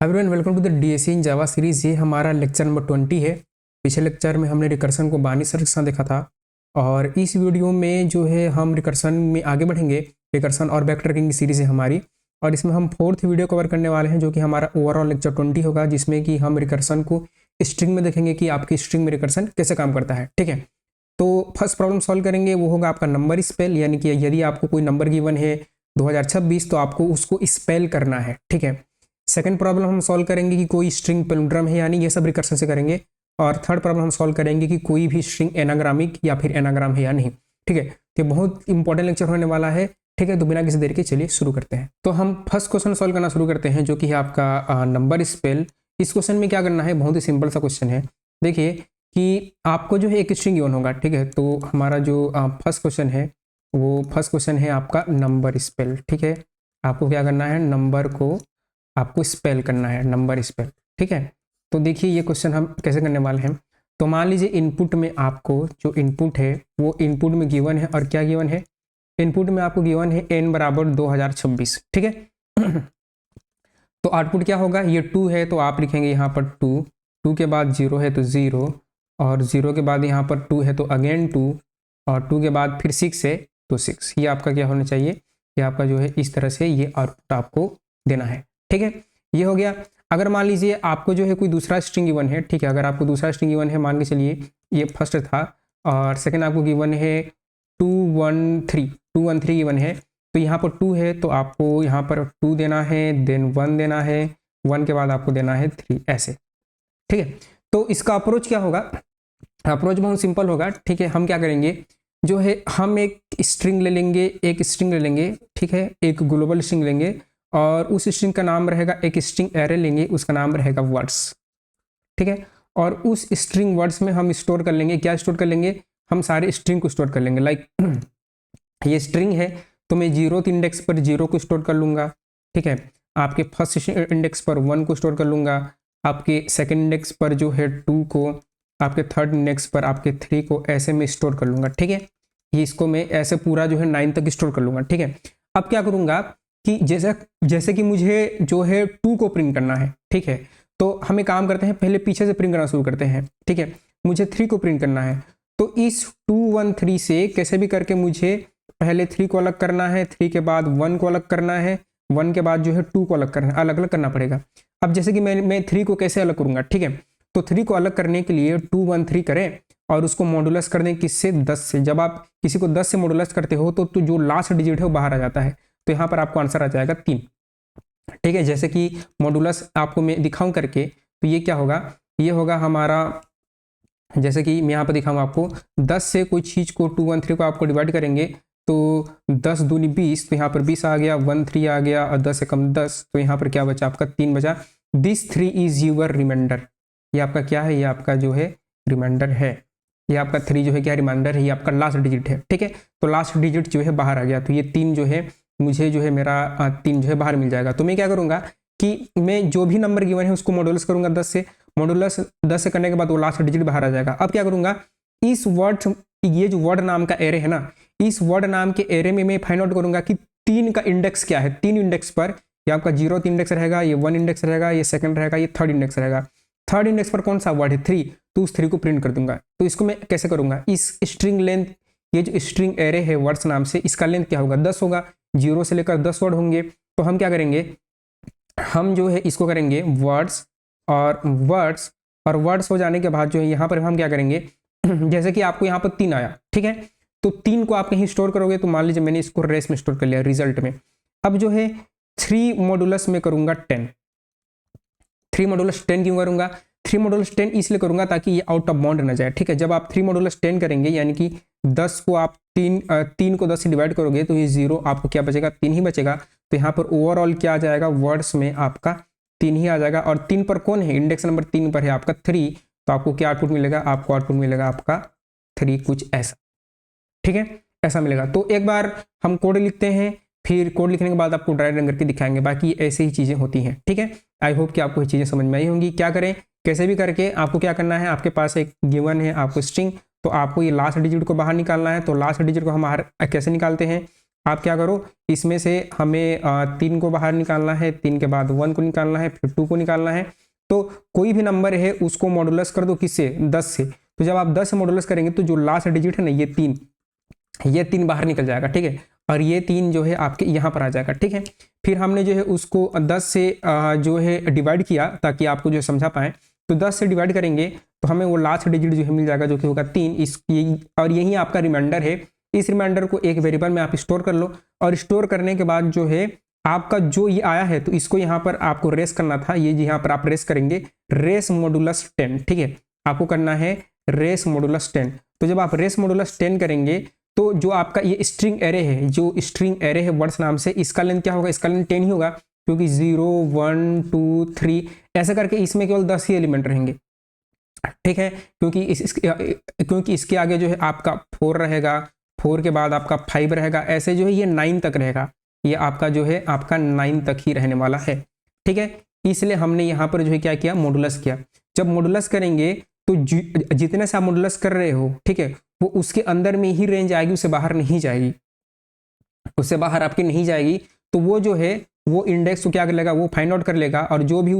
Everyone welcome to the DSC in Java series. ये हमारा lecture number 20 है। पिछले लेक्चर में हमने रिकर्सन को बानी सर्च के साथ देखा था और इस वीडियो में जो है हम रिकर्सन में आगे बढ़ेंगे। रिकर्सन और बैकट्रैकिंग की सीरीज है हमारी और इसमें हम 4th वीडियो कवर करने वाले हैं जो कि हमारा ओवरऑल लेक्चर 20 होगा, जिसमें कि हम रिकर्सन को स्ट्रिंग में देखेंगे कि आपकी स्ट्रिंग में रिकर्सन कैसे काम करता है। ठीक है, तो फर्स्ट प्रॉब्लम सॉल्व करेंगे, वो होगा आपका नंबर स्पेल, यानी कि यदि आपको कोई नंबर गिवन है 2026 तो आपको उसको स्पेल करना है। ठीक है, सेकंड प्रॉब्लम हम सॉल्व करेंगे कि कोई स्ट्रिंग पैलिंड्रोम है, यानी ये सब रिकर्सन से करेंगे। और थर्ड प्रॉब्लम हम सॉल्व करेंगे कि कोई भी स्ट्रिंग एनाग्रामिक या फिर एनाग्राम है या नहीं। ठीक है, तो बहुत इंपॉर्टेंट लेक्चर होने वाला है। ठीक है, तो बिना किसी देर के चलिए शुरू करते हैं। तो हम फर्स्ट क्वेश्चन सॉल्व करना शुरू करते हैं जो कि है आपका नंबर स्पेल। इस क्वेश्चन में क्या करना है, बहुत ही सिंपल सा क्वेश्चन है। देखिए कि आपको जो है एक स्ट्रिंग गिवन होगा। ठीक है, तो हमारा जो फर्स्ट क्वेश्चन है वो फर्स्ट क्वेश्चन है आपका नंबर स्पेल। ठीक है, आपको क्या करना है, नंबर को आपको स्पेल करना है, नंबर स्पेल। ठीक है, तो देखिए ये क्वेश्चन हम कैसे करने वाले हैं। तो मान लीजिए इनपुट में आपको जो इनपुट है वो इनपुट में गिवन है, और क्या गिवन है, इनपुट में आपको गिवन है n बराबर 2026। ठीक है तो आउटपुट क्या होगा, ये 2 है तो आप लिखेंगे यहाँ पर 2, 2 के बाद 0 है तो 0, और 0 के बाद यहाँ पर 2 है तो अगेन 2, और 2 के बाद फिर 6 है तो 6। ये आपका क्या होना चाहिए, ये आपका जो है इस तरह से ये आउटपुट आपको देना है। ठीक है, ये हो गया। अगर मान लीजिए आपको जो है कोई दूसरा स्ट्रिंग गिवन है। ठीक है, अगर आपको दूसरा स्ट्रिंग गिवन है, मान के चलिए ये फर्स्ट था और सेकंड आपको गिवन है 213 गिवन है, तो यहाँ पर 2 है तो आपको यहाँ पर 2 देना है, देन 1 देना है, 1 के बाद आपको देना है 3, ऐसे। ठीक है, तो इसका अप्रोच क्या होगा, अप्रोच बहुत सिंपल होगा। ठीक है, हम क्या करेंगे, जो है हम एक स्ट्रिंग ले लेंगे, ठीक है, एक ग्लोबल स्ट्रिंग लेंगे और उस स्ट्रिंग का नाम रहेगा, एक स्ट्रिंग एरे लेंगे, उसका नाम रहेगा वर्ड्स। ठीक है, और उस स्ट्रिंग वर्ड्स में हम स्टोर कर लेंगे, क्या स्टोर कर लेंगे, हम सारे स्ट्रिंग को स्टोर कर लेंगे। लाइक ये स्ट्रिंग है तो मैं 0th इंडेक्स पर 0 को स्टोर कर लूंगा। ठीक है, आपके फर्स्ट इंडेक्स पर 1 को स्टोर कर लूंगा, आपके सेकेंड इंडेक्स पर जो है 2 को, आपके थर्ड इंडेक्स पर आपके 3 को, ऐसे में स्टोर कर लूंगा। ठीक है, ये इसको मैं ऐसे पूरा जो है 9 तक स्टोर कर लूंगा। ठीक है, अब क्या करूंगा कि जैसे कि मुझे जो है 2 को प्रिंट करना है। ठीक है, तो हम एक काम करते हैं, पहले पीछे से प्रिंट करना शुरू करते हैं। ठीक है, मुझे 3 को प्रिंट करना है, तो इस 213 से कैसे भी करके मुझे पहले 3 को अलग करना है, 3 के बाद 1 को अलग करना है, 1 के बाद जो है 2 को अलग करना है, अलग अलग करना पड़ेगा। अब जैसे कि मैं 3 को कैसे अलग करूंगा। ठीक है, तो 3 को अलग करने के लिए 213 करें और उसको मॉडुलस कर दें किससे, 10 से। जब आप किसी को 10 से मॉडुलस करते हो तो जो लास्ट डिजिट है वो बाहर आ जाता है, तो यहाँ पर आपको आंसर आ जाएगा 3। ठीक है, जैसे कि मॉडुलस आपको मैं दिखाऊं करके, तो ये क्या होगा, ये होगा हमारा, जैसे कि मैं यहाँ पर दिखाऊंगा आपको, 10 से कोई चीज़ को 213 को आपको डिवाइड करेंगे तो 10 दूनी 20, तो यहाँ पर 20 आ गया, 13 आ गया, और 10 से कम 10, तो यहाँ पर क्या बचा आपका 3 बचा। दिस 3 इज यूर रिमाइंडर, ये आपका क्या है, ये आपका जो है रिमाइंडर है, ये आपका 3 जो है क्या रिमाइंडर है, ये आपका लास्ट डिजिट है। ठीक है, तो लास्ट डिजिट जो है बाहर आ गया, तो ये 3 जो है मुझे जो है मेरा 3 जो है बाहर मिल जाएगा। तो मैं क्या करूँगा कि मैं जो भी नंबर गिवन है उसको मॉडुलस करूँगा 10 से, मॉडुलस 10 से करने के बाद वो लास्ट डिजिट बाहर आ जाएगा। अब क्या करूँगा, इस वर्ड, ये जो वर्ड नाम का एरे है ना, इस वर्ड नाम के एरे में मैं फाइंड आउट करूँगा कि 3 का इंडेक्स क्या है। 3 इंडेक्स पर ये आपका 0th इंडेक्स रहेगा, ये 1 इंडेक्स रहेगा, ये सेकंड रहेगा, ये थर्ड इंडेक्स रहेगा। थर्ड इंडेक्स पर कौन सा वर्ड है, 3, तो उस 3 को प्रिंट कर दूंगा। तो इसको मैं कैसे करूंगा, इस स्ट्रिंग लेंथ, ये जो स्ट्रिंग एरे है वर्ड्स नाम से, इसका लेंथ क्या होगा, 10 होगा, 0 से लेकर 10 वर्ड होंगे। तो हम क्या करेंगे, हम जो है इसको करेंगे वर्ड्स, और वर्ड्स हो जाने के बाद जो है यहाँ पर हम क्या करेंगे, जैसे कि आपको यहाँ पर 3 आया। ठीक है, तो 3 को आप कहीं स्टोर करोगे, तो मान लीजिए मैंने इसको रेस में स्टोर कर लिया, रिजल्ट में। अब जो है 3 मॉडुलस में करूंगा 10, 3 मॉडुलस 10 क्यों करूंगा, 3 मॉडुलस 10 इसलिए करूंगा ताकि ये आउट ऑफ बाउंड न जाए। ठीक है, जब आप 3 मॉडुलस 10 करेंगे, यानी कि 10 को आप 3 को 10 से डिवाइड करोगे तो ये 0 आपको क्या बचेगा, 3 ही बचेगा। तो यहाँ पर ओवरऑल क्या आ जाएगा, वर्ड्स में आपका 3 ही आ जाएगा। और 3 पर कौन है, इंडेक्स नंबर 3 पर है आपका 3, तो आपको क्या आउटपुट मिलेगा, आपको आउटपुट मिलेगा आपका 3, कुछ ऐसा। ठीक है, ऐसा मिलेगा। तो एक बार हम कोड लिखते हैं, फिर कोड लिखने के बाद आपको ड्राई रन करके दिखाएंगे, बाकी ऐसे ही चीज़ें होती हैं। ठीक है, आई होप कि आपको ये चीज़ें समझ में आई होंगी। क्या करें, कैसे भी करके आपको क्या करना है, आपके पास एक गिवन है आपको स्ट्रिंग, तो आपको ये लास्ट डिजिट को बाहर निकालना है। तो लास्ट डिजिट को हम बाहर कैसे निकालते हैं, आप क्या करो, इसमें से हमें 3 को बाहर निकालना है, 3 के बाद 1 को निकालना है, फिर 2 को निकालना है। तो कोई भी नंबर है उसको मॉडुलस कर दो किससे, 10 से। तो जब आप 10 से मॉडुलस करेंगे तो जो लास्ट डिजिट है ना, ये 3 बाहर निकल जाएगा, ठीक है। और ये 3 जो है आपके यहाँ पर आ जाएगा, ठीक है। फिर हमने जो है उसको 10 से जो है डिवाइड किया ताकि आपको जो समझा पाए। तो 10 से डिवाइड करेंगे तो हमें वो लास्ट डिजिट जो है मिल जाएगा, जो कि होगा 3। और यही आपका रिमाइंडर है। इस रिमाइंडर को एक वेरिएबल में आप स्टोर कर लो, और स्टोर करने के बाद जो है आपका जो ये आया है तो इसको यहाँ पर आपको रेस करना था। ये यहाँ पर आप रेस करेंगे, रेस मॉडुलस 10, ठीक है। आपको करना है रेस मॉडुलस 10। तो जब आप रेस मॉडुलस 10 करेंगे तो जो आपका ये स्ट्रिंग एरे है, जो स्ट्रिंग एरे है वर्ड्स नाम से, इसका लेंथ क्या होगा, इसका लेंथ 10 ही होगा, क्योंकि 0 1 2 3 ऐसा करके इसमें केवल 10 ही एलिमेंट रहेंगे, ठीक है। क्योंकि इसके आगे जो है आपका 4 रहेगा, 4 के बाद आपका 5 रहेगा, ऐसे जो है ये 9 तक रहेगा। ये आपका जो है आपका 9 तक ही रहने वाला है, ठीक है। इसलिए हमने यहाँ पर जो है क्या किया, मॉडुलस किया। जब मॉडुलस करेंगे तो जितने से आप मॉडुलस कर रहे हो, ठीक है, वो उसके अंदर में ही रेंज आएगी, उससे बाहर नहीं जाएगी, उससे बाहर आपकी नहीं जाएगी। तो वो जो है वो इंडेक्स को क्या कर लेगा, वो फाइंड आउट कर लेगा, और जो भी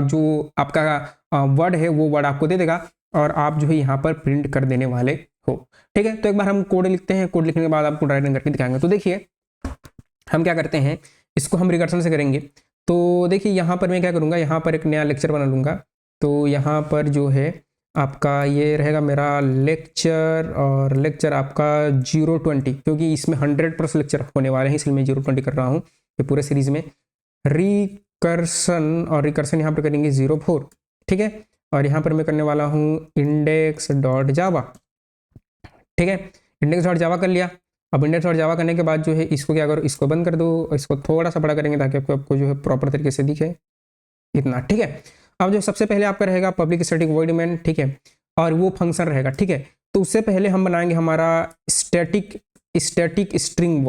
जो आपका वर्ड है वो वर्ड आपको दे देगा, और आप जो है यहाँ पर प्रिंट कर देने वाले हो, ठीक है। तो एक बार हम कोड लिखते हैं, कोड लिखने के बाद आपको ड्राइविंग करके दिखाएंगे। तो देखिए हम क्या करते हैं, इसको हम रिकर्सन से करेंगे। तो देखिए यहाँ पर मैं क्या करूँगा, यहाँ पर एक नया लेक्चर बना लूँगा। तो यहाँ पर जो है आपका ये रहेगा मेरा लेक्चर, और लेक्चर आपका 020, क्योंकि इसमें 100+ लेक्चर होने वाले हैं, इसलिए मैं 020 कर रहा हूँ ये पूरे सीरीज में। रिकर्सन, और रिकर्सन यहाँ पर करेंगे 04, ठीक है। और यहाँ पर मैं करने वाला हूँ index.java, ठीक है। index.java कर लिया। अब index.java करने के बाद जो है इसको क्या करो, इसको बंद कर दो, इसको थोड़ा सा बड़ा करेंगे ताकि आपको जो है प्रॉपर तरीके से दिखे, इतना, ठीक है। अब जो सबसे पहले आपका रहेगा पब्लिक स्टैटिक वॉइड मेन, ठीक है, और वो फंक्शन रहेगा, ठीक है। तो उससे पहले हम बनाएंगे हमारा स्टैटिक स्ट्रिंग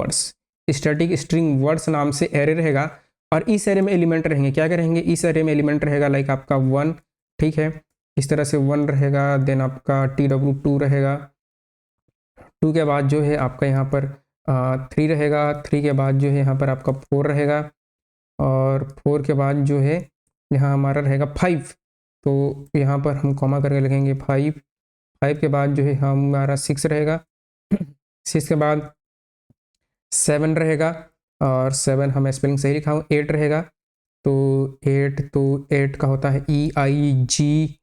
वर्ड्स नाम से एरे रहेगा, और इस एरे में एलिमेंट रहेंगे, क्या करेंगे, इस एरे में एलिमेंट रहेगा लाइक आपका 1, ठीक है, इस तरह से 1 रहेगा, देन आपका TW2 रहेगा, 2 के बाद जो है आपका यहाँ पर 3 रहेगा, 3 के बाद जो है यहाँ पर आपका 4 रहेगा, और 4 के बाद जो है यहाँ हमारा रहेगा 5। तो यहाँ पर हम कॉमा करके लिखेंगे 5 के बाद जो है हमारा 6 रहेगा, 6 के बाद 7 रहेगा, और 7 हम स्पेलिंग सही लिखा हूँ, 8 रहेगा। तो 8 का होता है EIGGHT।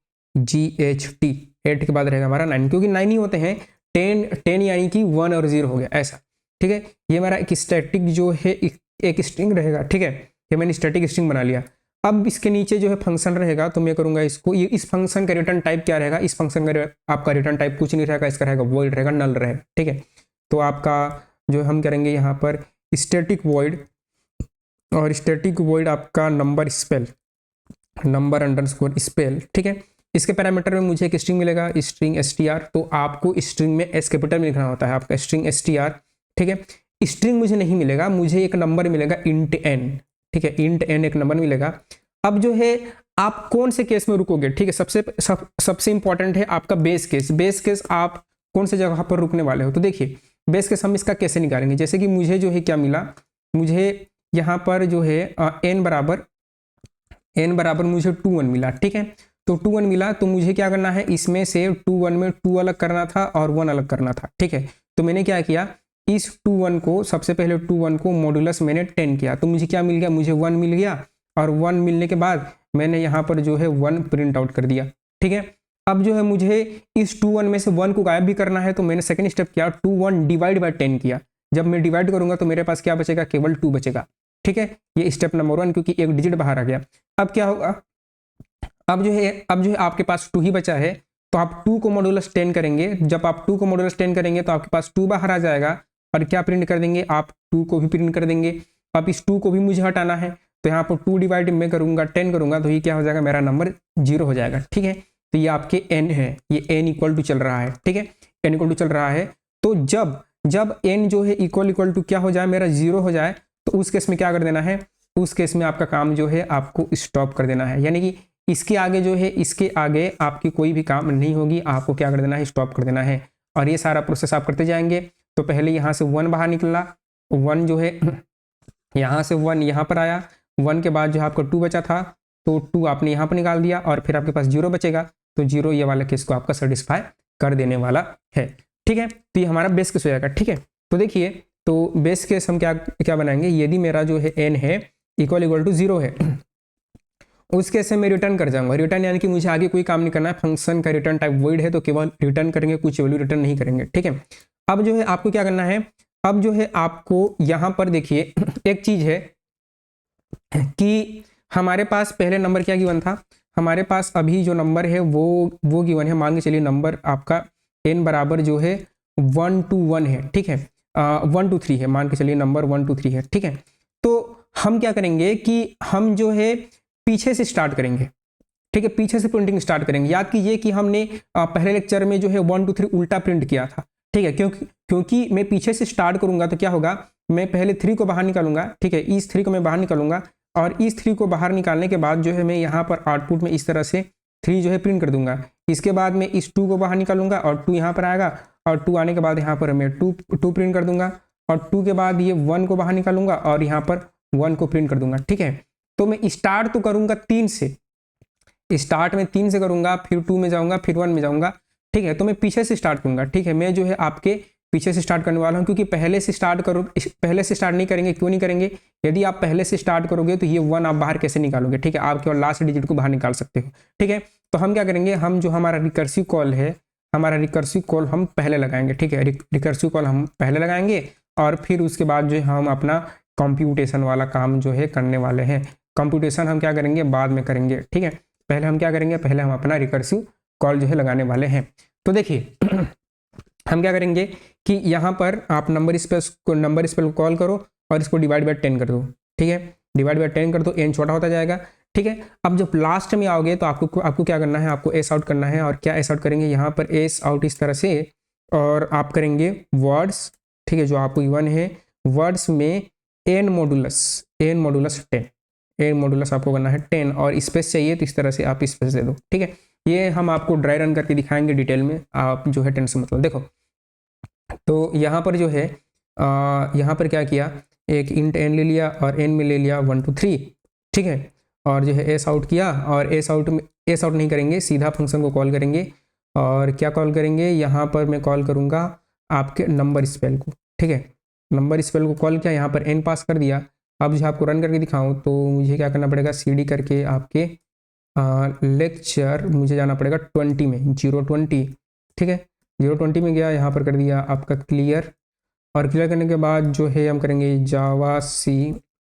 8 के बाद रहेगा हमारा 9, क्योंकि 9 ही होते हैं, 10 यानी कि 1 और 0 हो गया ऐसा, ठीक है। ये हमारा एक स्टैटिक जो है एक स्ट्रिंग रहेगा, ठीक है। ये मैंने स्टैटिक स्ट्रिंग बना लिया। अब इसके नीचे जो है फंक्शन रहेगा, तो मैं करूंगा इसको, ये इस फंक्शन का रिटर्न टाइप क्या रहेगा, इस फंक्शन का आपका रिटर्न टाइप कुछ नहीं रहेगा, इसका रहेगा वॉइड रहेगा, नल रहेगा, ठीक है। तो आपका जो हम करेंगे यहाँ पर स्टैटिक वॉइड, और स्टैटिक वॉइड आपका नंबर अंडरस्कोर स्पेल, ठीक है। इसके पैरामीटर में मुझे एक स्ट्रिंग मिलेगा, स्ट्रिंग str। तो आपको स्ट्रिंग में एस कैपिटल में लिखना होता है, आपका स्ट्रिंग str, ठीक है। स्ट्रिंग मुझे नहीं मिलेगा, मुझे एक नंबर मिलेगा int n, ठीक है, int n एक नंबर मिलेगा। अब जो है आप कौन से केस में रुकोगे, ठीक है, सबसे इंपॉर्टेंट है आपका बेस केस आप कौन से जगह पर रुकने वाले हो। तो देखिए बेस केस हम इसका कैसे निकालेंगे, जैसे कि मुझे जो है क्या मिला, मुझे यहाँ पर जो है n बराबर मुझे 2 1 मिला, ठीक है। तो 2 1 मिला, तो मुझे क्या करना है, इसमें से 2 1 में 2 अलग करना था और 1 अलग करना था, ठीक है। तो मैंने क्या किया, इस 2 1 को, सबसे पहले 2 1 को मॉडुलस मैंने 10 किया, तो मुझे क्या मिल गया, मुझे 1 मिल गया, और 1 मिलने के बाद मैंने यहाँ पर जो है 1 प्रिंट आउट कर दिया, ठीक है। अब जो है मुझे इस 2 1 में से 1 को गायब भी करना है, तो मैंने सेकंड स्टेप किया, 2 1 डिवाइड बाय 10 किया। जब मैं डिवाइड करूंगा तो मेरे पास क्या बचेगा, केवल 2 बचेगा, ठीक है। ये स्टेप नंबर 1, क्योंकि एक डिजिट बाहर आ गया। अब क्या होगा, अब जो है आपके पास 2 ही बचा है, तो आप 2 को मॉडुलस 10 करेंगे। जब आप 2 को मॉडुलस 10 करेंगे तो आपके पास 2 बाहर आ जाएगा, और क्या प्रिंट कर देंगे, आप 2 को भी प्रिंट कर देंगे। अब इस 2 को भी मुझे हटाना है, तो यहाँ पर 2 डिवाइड में करूंगा 10 करूंगा, तो ये क्या हो जाएगा, मेरा नंबर 0 हो जाएगा, ठीक है। तो ये आपके n है, ये n इक्वल टू चल रहा है, ठीक है, n इक्वल टू चल रहा है। तो जब n जो है इक्वल टू क्या हो जाए, मेरा 0 हो जाए, तो उस केस में क्या कर देना है, उस केस में आपका काम जो है आपको स्टॉप कर देना है, यानी कि इसके आगे जो है, इसके आगे आपकी कोई भी काम नहीं होगी, आपको क्या कर देना है, स्टॉप कर देना है। और ये सारा प्रोसेस आप करते जाएंगे। तो पहले यहाँ से 1 बाहर निकला, 1 जो है यहाँ से 1 यहाँ पर आया, 1 के बाद जो है आपका 2 बचा था, तो 2 आपने यहाँ पर निकाल दिया और फिर आपके पास 0 बचेगा, तो 0 ये वाला केस को आपका सेटिस्फाई कर देने वाला है। ठीक है, तो ये हमारा बेस केस हो जाएगा। ठीक है, तो देखिए, तो बेस केस हम क्या बनाएंगे, यदि मेरा जो है n है इक्वल टू 0 है, उस केस से मैं रिटर्न कर जाऊंगा। रिटर्न यानी कि मुझे आगे कोई काम नहीं करना है, फंक्शन का रिटर्न टाइप वॉइड है, तो केवल रिटर्न करेंगे, कुछ वैल्यू रिटर्न नहीं करेंगे। ठीक है, अब जो है आपको क्या करना है, अब जो है आपको यहाँ पर देखिए एक चीज है कि हमारे पास पहले नंबर क्या गिवन था, हमारे पास अभी जो नंबर है वो गिवन है, मान के चलिए नंबर आपका n बराबर जो है 1 to 1 है। ठीक है, 1 to 3 है, मान के चलिए नंबर 1 to 3 है। ठीक है, तो हम क्या करेंगे कि हम जो है पीछे से स्टार्ट करेंगे। ठीक है, पीछे से प्रिंटिंग स्टार्ट करेंगे। याद कीजिए कि हमने पहले लेक्चर में जो है 1 to 3 उल्टा प्रिंट किया था। ठीक है, क्योंकि मैं पीछे से स्टार्ट करूंगा तो क्या होगा, मैं पहले 3 को बाहर निकालूंगा। ठीक है, इस 3 को मैं बाहर निकालूंगा और इस 3 को बाहर निकालने के बाद जो है मैं यहाँ पर आउटपुट में इस तरह से 3 जो है प्रिंट कर दूंगा। इसके बाद मैं इस 2 को बाहर निकालूंगा और 2 यहाँ पर आएगा, और 2 आने के बाद यहाँ पर मैं 2 प्रिंट कर दूंगा, और 2 के बाद ये 1 को बाहर निकालूंगा और यहाँ पर 1 को प्रिंट कर दूंगा। ठीक है, तो मैं स्टार्ट तो करूंगा 3 से, स्टार्ट में 3 से करूंगा, फिर 2 में जाऊंगा, फिर 1 में जाऊंगा। ठीक है, तो मैं पीछे से स्टार्ट करूंगा। ठीक है, मैं जो है आपके पीछे से स्टार्ट करने वाला हूं, क्योंकि पहले से स्टार्ट नहीं करेंगे। क्यों नहीं करेंगे, यदि आप पहले से स्टार्ट करोगे तो ये 1 आप बाहर कैसे निकालोगे। ठीक है, आप केवल लास्ट डिजिट को बाहर निकाल सकते हो। ठीक है, तो हम क्या करेंगे, हम जो हमारा रिकर्सिव कॉल है, हमारा रिकर्सिव कॉल हम पहले लगाएंगे। ठीक है, रिकर्सिव कॉल हम पहले लगाएंगे और फिर उसके बाद जो है हम अपना कंप्यूटेशन वाला काम जो है करने वाले हैं। कंप्यूटेशन हम क्या करेंगे, बाद में करेंगे। ठीक है, पहले हम क्या करेंगे, पहले हम अपना रिकर्सिव कॉल जो है लगाने वाले हैं। तो देखिए हम क्या करेंगे कि यहाँ पर आप नंबर स्पेस को कॉल करो और इसको डिवाइड बाय 10 कर दो। ठीक है, डिवाइड बाय 10 कर दो, n छोटा होता जाएगा। ठीक है, अब जब लास्ट में आओगे तो आपको क्या करना है, आपको एस आउट करना है। और क्या एस आउट करेंगे, यहाँ पर एस आउट इस तरह से, और आप करेंगे वर्ड्स। ठीक है, जो आपको गिवन है वर्ड्स में n मॉडुलस 10, n मॉडुलस आपको करना है 10, और स्पेस चाहिए तो इस तरह से आप स्पेस दे दो। ठीक है, ये हम आपको ड्राई रन करके दिखाएंगे डिटेल में, आप जो है टेंशन मतलब। देखो, तो यहाँ पर जो है यहाँ पर क्या किया, एक इंट n ले लिया और n में ले लिया 1 to 3। ठीक है, और जो है एस आउट किया, और एस आउट नहीं करेंगे, सीधा फंक्शन को कॉल करेंगे। और क्या कॉल करेंगे, यहाँ पर मैं कॉल करूँगा आपके नंबर स्पेल को। ठीक है, नंबर स्पेल को कॉल किया, यहाँ पर n पास कर दिया। अब जो आपको रन करके दिखाऊँ तो मुझे क्या करना पड़ेगा, CD करके आपके लेक्चर मुझे जाना पड़ेगा 20 में, 020। ठीक है, 020 में गया, यहाँ पर कर दिया आपका क्लियर, और क्लियर करने के बाद जो है हम करेंगे जावा सी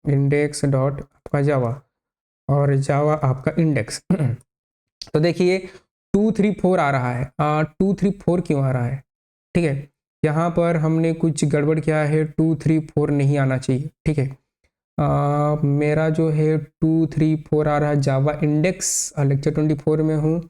इंडेक्स डॉट आपका जावा, और जावा आपका इंडेक्स। तो देखिए 234 आ रहा है। 234 क्यों आ रहा है, ठीक है, यहाँ पर हमने कुछ गड़बड़ किया है, 234 नहीं आना चाहिए। ठीक है, मेरा जो है 234 आ रहा है जावा इंडेक्स, लेक्चर 24 में हूँ।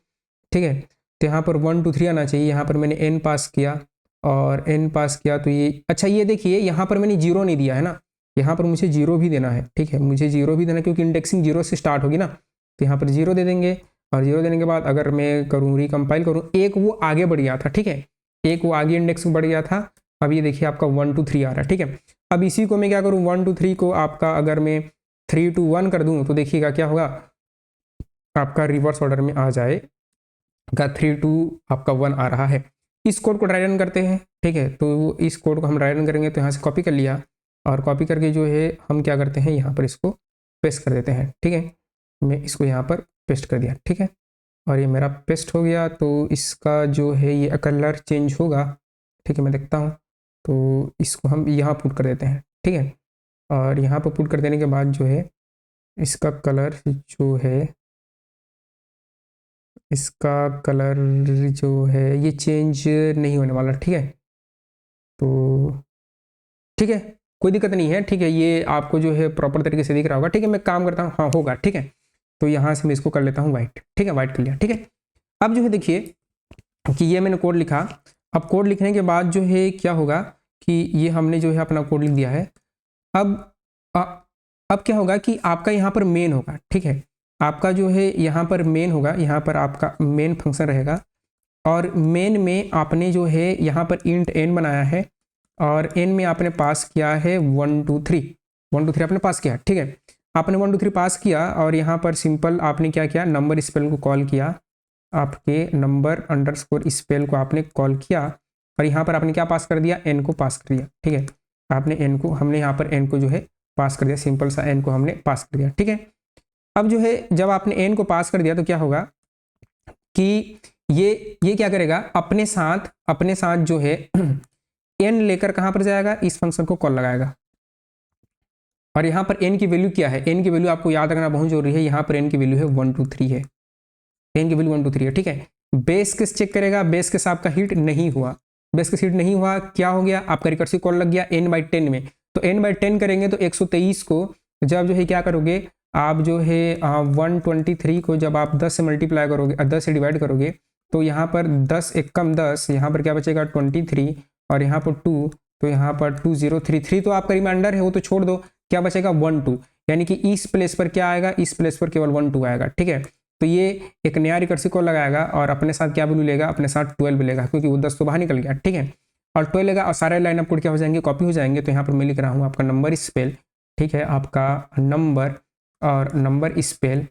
ठीक है, तो यहाँ पर 1 2 3 आना चाहिए। यहाँ पर मैंने n पास किया, और n पास किया तो ये, अच्छा ये देखिए यहाँ पर मैंने 0 नहीं दिया है ना, यहाँ पर मुझे 0 भी देना है। ठीक है, मुझे 0 भी देना, क्योंकि इंडेक्सिंग 0 से स्टार्ट होगी ना, तो यहाँ पर 0 दे देंगे। और 0 देने के बाद अगर मैं करूँ रिकम्पाइल करूँ, एक वो आगे बढ़ गया था। ठीक है, एक वो आगे इंडेक्स बढ़ गया था। अब ये देखिए आपका 1 2 3 आ रहा है। ठीक है, अब इसी को मैं क्या करूँ, 1 2 3 को आपका अगर मैं 3 2 1 कर दूँ तो देखिएगा क्या होगा, आपका रिवर्स ऑर्डर में आ जाएगा, 3 2 आपका 1 आ रहा है। इस कोड को ड्राई रन करते हैं। ठीक है, तो इस कोड को हम ड्राई रन करेंगे, तो यहाँ से कॉपी कर लिया, और कॉपी करके जो है हम क्या करते हैं, यहाँ पर इसको पेस्ट कर देते हैं। ठीक है, मैं इसको यहाँ पर पेस्ट कर दिया। ठीक है, और ये मेरा पेस्ट हो गया, तो इसका जो है ये कलर चेंज होगा। ठीक है, मैं देखता हूँ, तो इसको हम यहाँ पुट कर देते हैं। ठीक है, और यहाँ पर पुट कर देने के बाद जो है इसका कलर जो है, इसका कलर जो है ये चेंज नहीं होने वाला। ठीक है, तो ठीक है, कोई दिक्कत नहीं है। ठीक है, ये आपको जो है प्रॉपर तरीके से दिख रहा होगा। ठीक है, मैं काम करता हूँ, हाँ होगा। ठीक है, तो यहाँ से मैं इसको कर लेता हूँ वाइट। ठीक है, वाइट कर लिया। ठीक है, अब जो है देखिए कि ये मैंने कोड लिखा। अब कोड लिखने के बाद जो है क्या होगा कि ये हमने जो है अपना कोड लिख दिया है। अब क्या होगा कि आपका यहाँ पर मेन होगा। ठीक है, आपका जो है यहाँ पर मेन होगा, यहाँ पर आपका मेन फंक्शन रहेगा, और मेन में आपने जो है यहाँ पर इंट n बनाया है, और n में आपने पास किया है 1 2 3, 1 2 3 आपने पास किया, ठीक है। आपने 1 2 3 पास किया और यहाँ पर सिंपल आपने क्या किया, नंबर स्पेल को कॉल किया, आपके नंबर अंडरस्कोर स्पेल को आपने कॉल किया और यहाँ पर आपने क्या पास कर दिया, n को पास कर दिया, ठीक है। आपने n को, हमने यहाँ पर n को जो है पास कर दिया, सिंपल सा n को हमने पास कर दिया, ठीक है। अब जो है जब आपने n को पास कर दिया तो क्या होगा कि ये क्या करेगा, अपने साथ जो है n लेकर कहां पर जाएगा, इस फंक्शन को कॉल लगाएगा। और यहां पर n की वैल्यू क्या है, n की वैल्यू आपको याद रखना बहुत जरूरी है, यहां पर n की वैल्यू है 1 2 3 है, n की वैल्यू 1 2 3 है, ठीक है। बेस केस चेक करेगा, बेस केस आपका हिट नहीं हुआ, बेस केस हिट नहीं हुआ, क्या हो गया, आपका रिकर्सिव कॉल लग गया n/10 में। तो n/10 करेंगे तो 123 को जब जो है क्या करोगे आप, जो है 123 को जब आप 10 से मल्टीप्लाई करोगे, 10 से डिवाइड करोगे तो यहाँ पर 10 एक कम 10, यहाँ पर क्या बचेगा 23 और यहाँ पर 2, तो यहाँ पर 2033 तो आपका रिमाइंडर है वो तो छोड़ दो, क्या बचेगा 1 2, यानी कि इस प्लेस पर क्या आएगा, इस प्लेस पर केवल 1 2 आएगा, ठीक है। तो ये एक नया रिकर्सिव कॉल लगाएगा और अपने साथ क्या वैल्यू लेगा, अपने साथ 12 लेगा, क्योंकि वो 10 तो बाहर निकल गया, ठीक है। और 12 लेगा और सारे लाइन अप कोड क्या हो जाएंगे, कॉपी हो जाएंगे। तो यहाँ पर मैं लिख रहा हूँ आपका नंबर स्पेल, ठीक है, आपका नंबर और नंबर स्पेल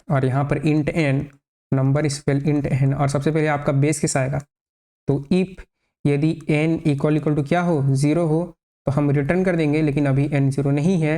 और यहाँ पर int n, number spell int n, और सबसे पहले आपका बेस किस आएगा, तो इफ यदि n इक्वल टू क्या हो, 0 हो तो हम रिटर्न कर देंगे, लेकिन अभी n 0 नहीं है,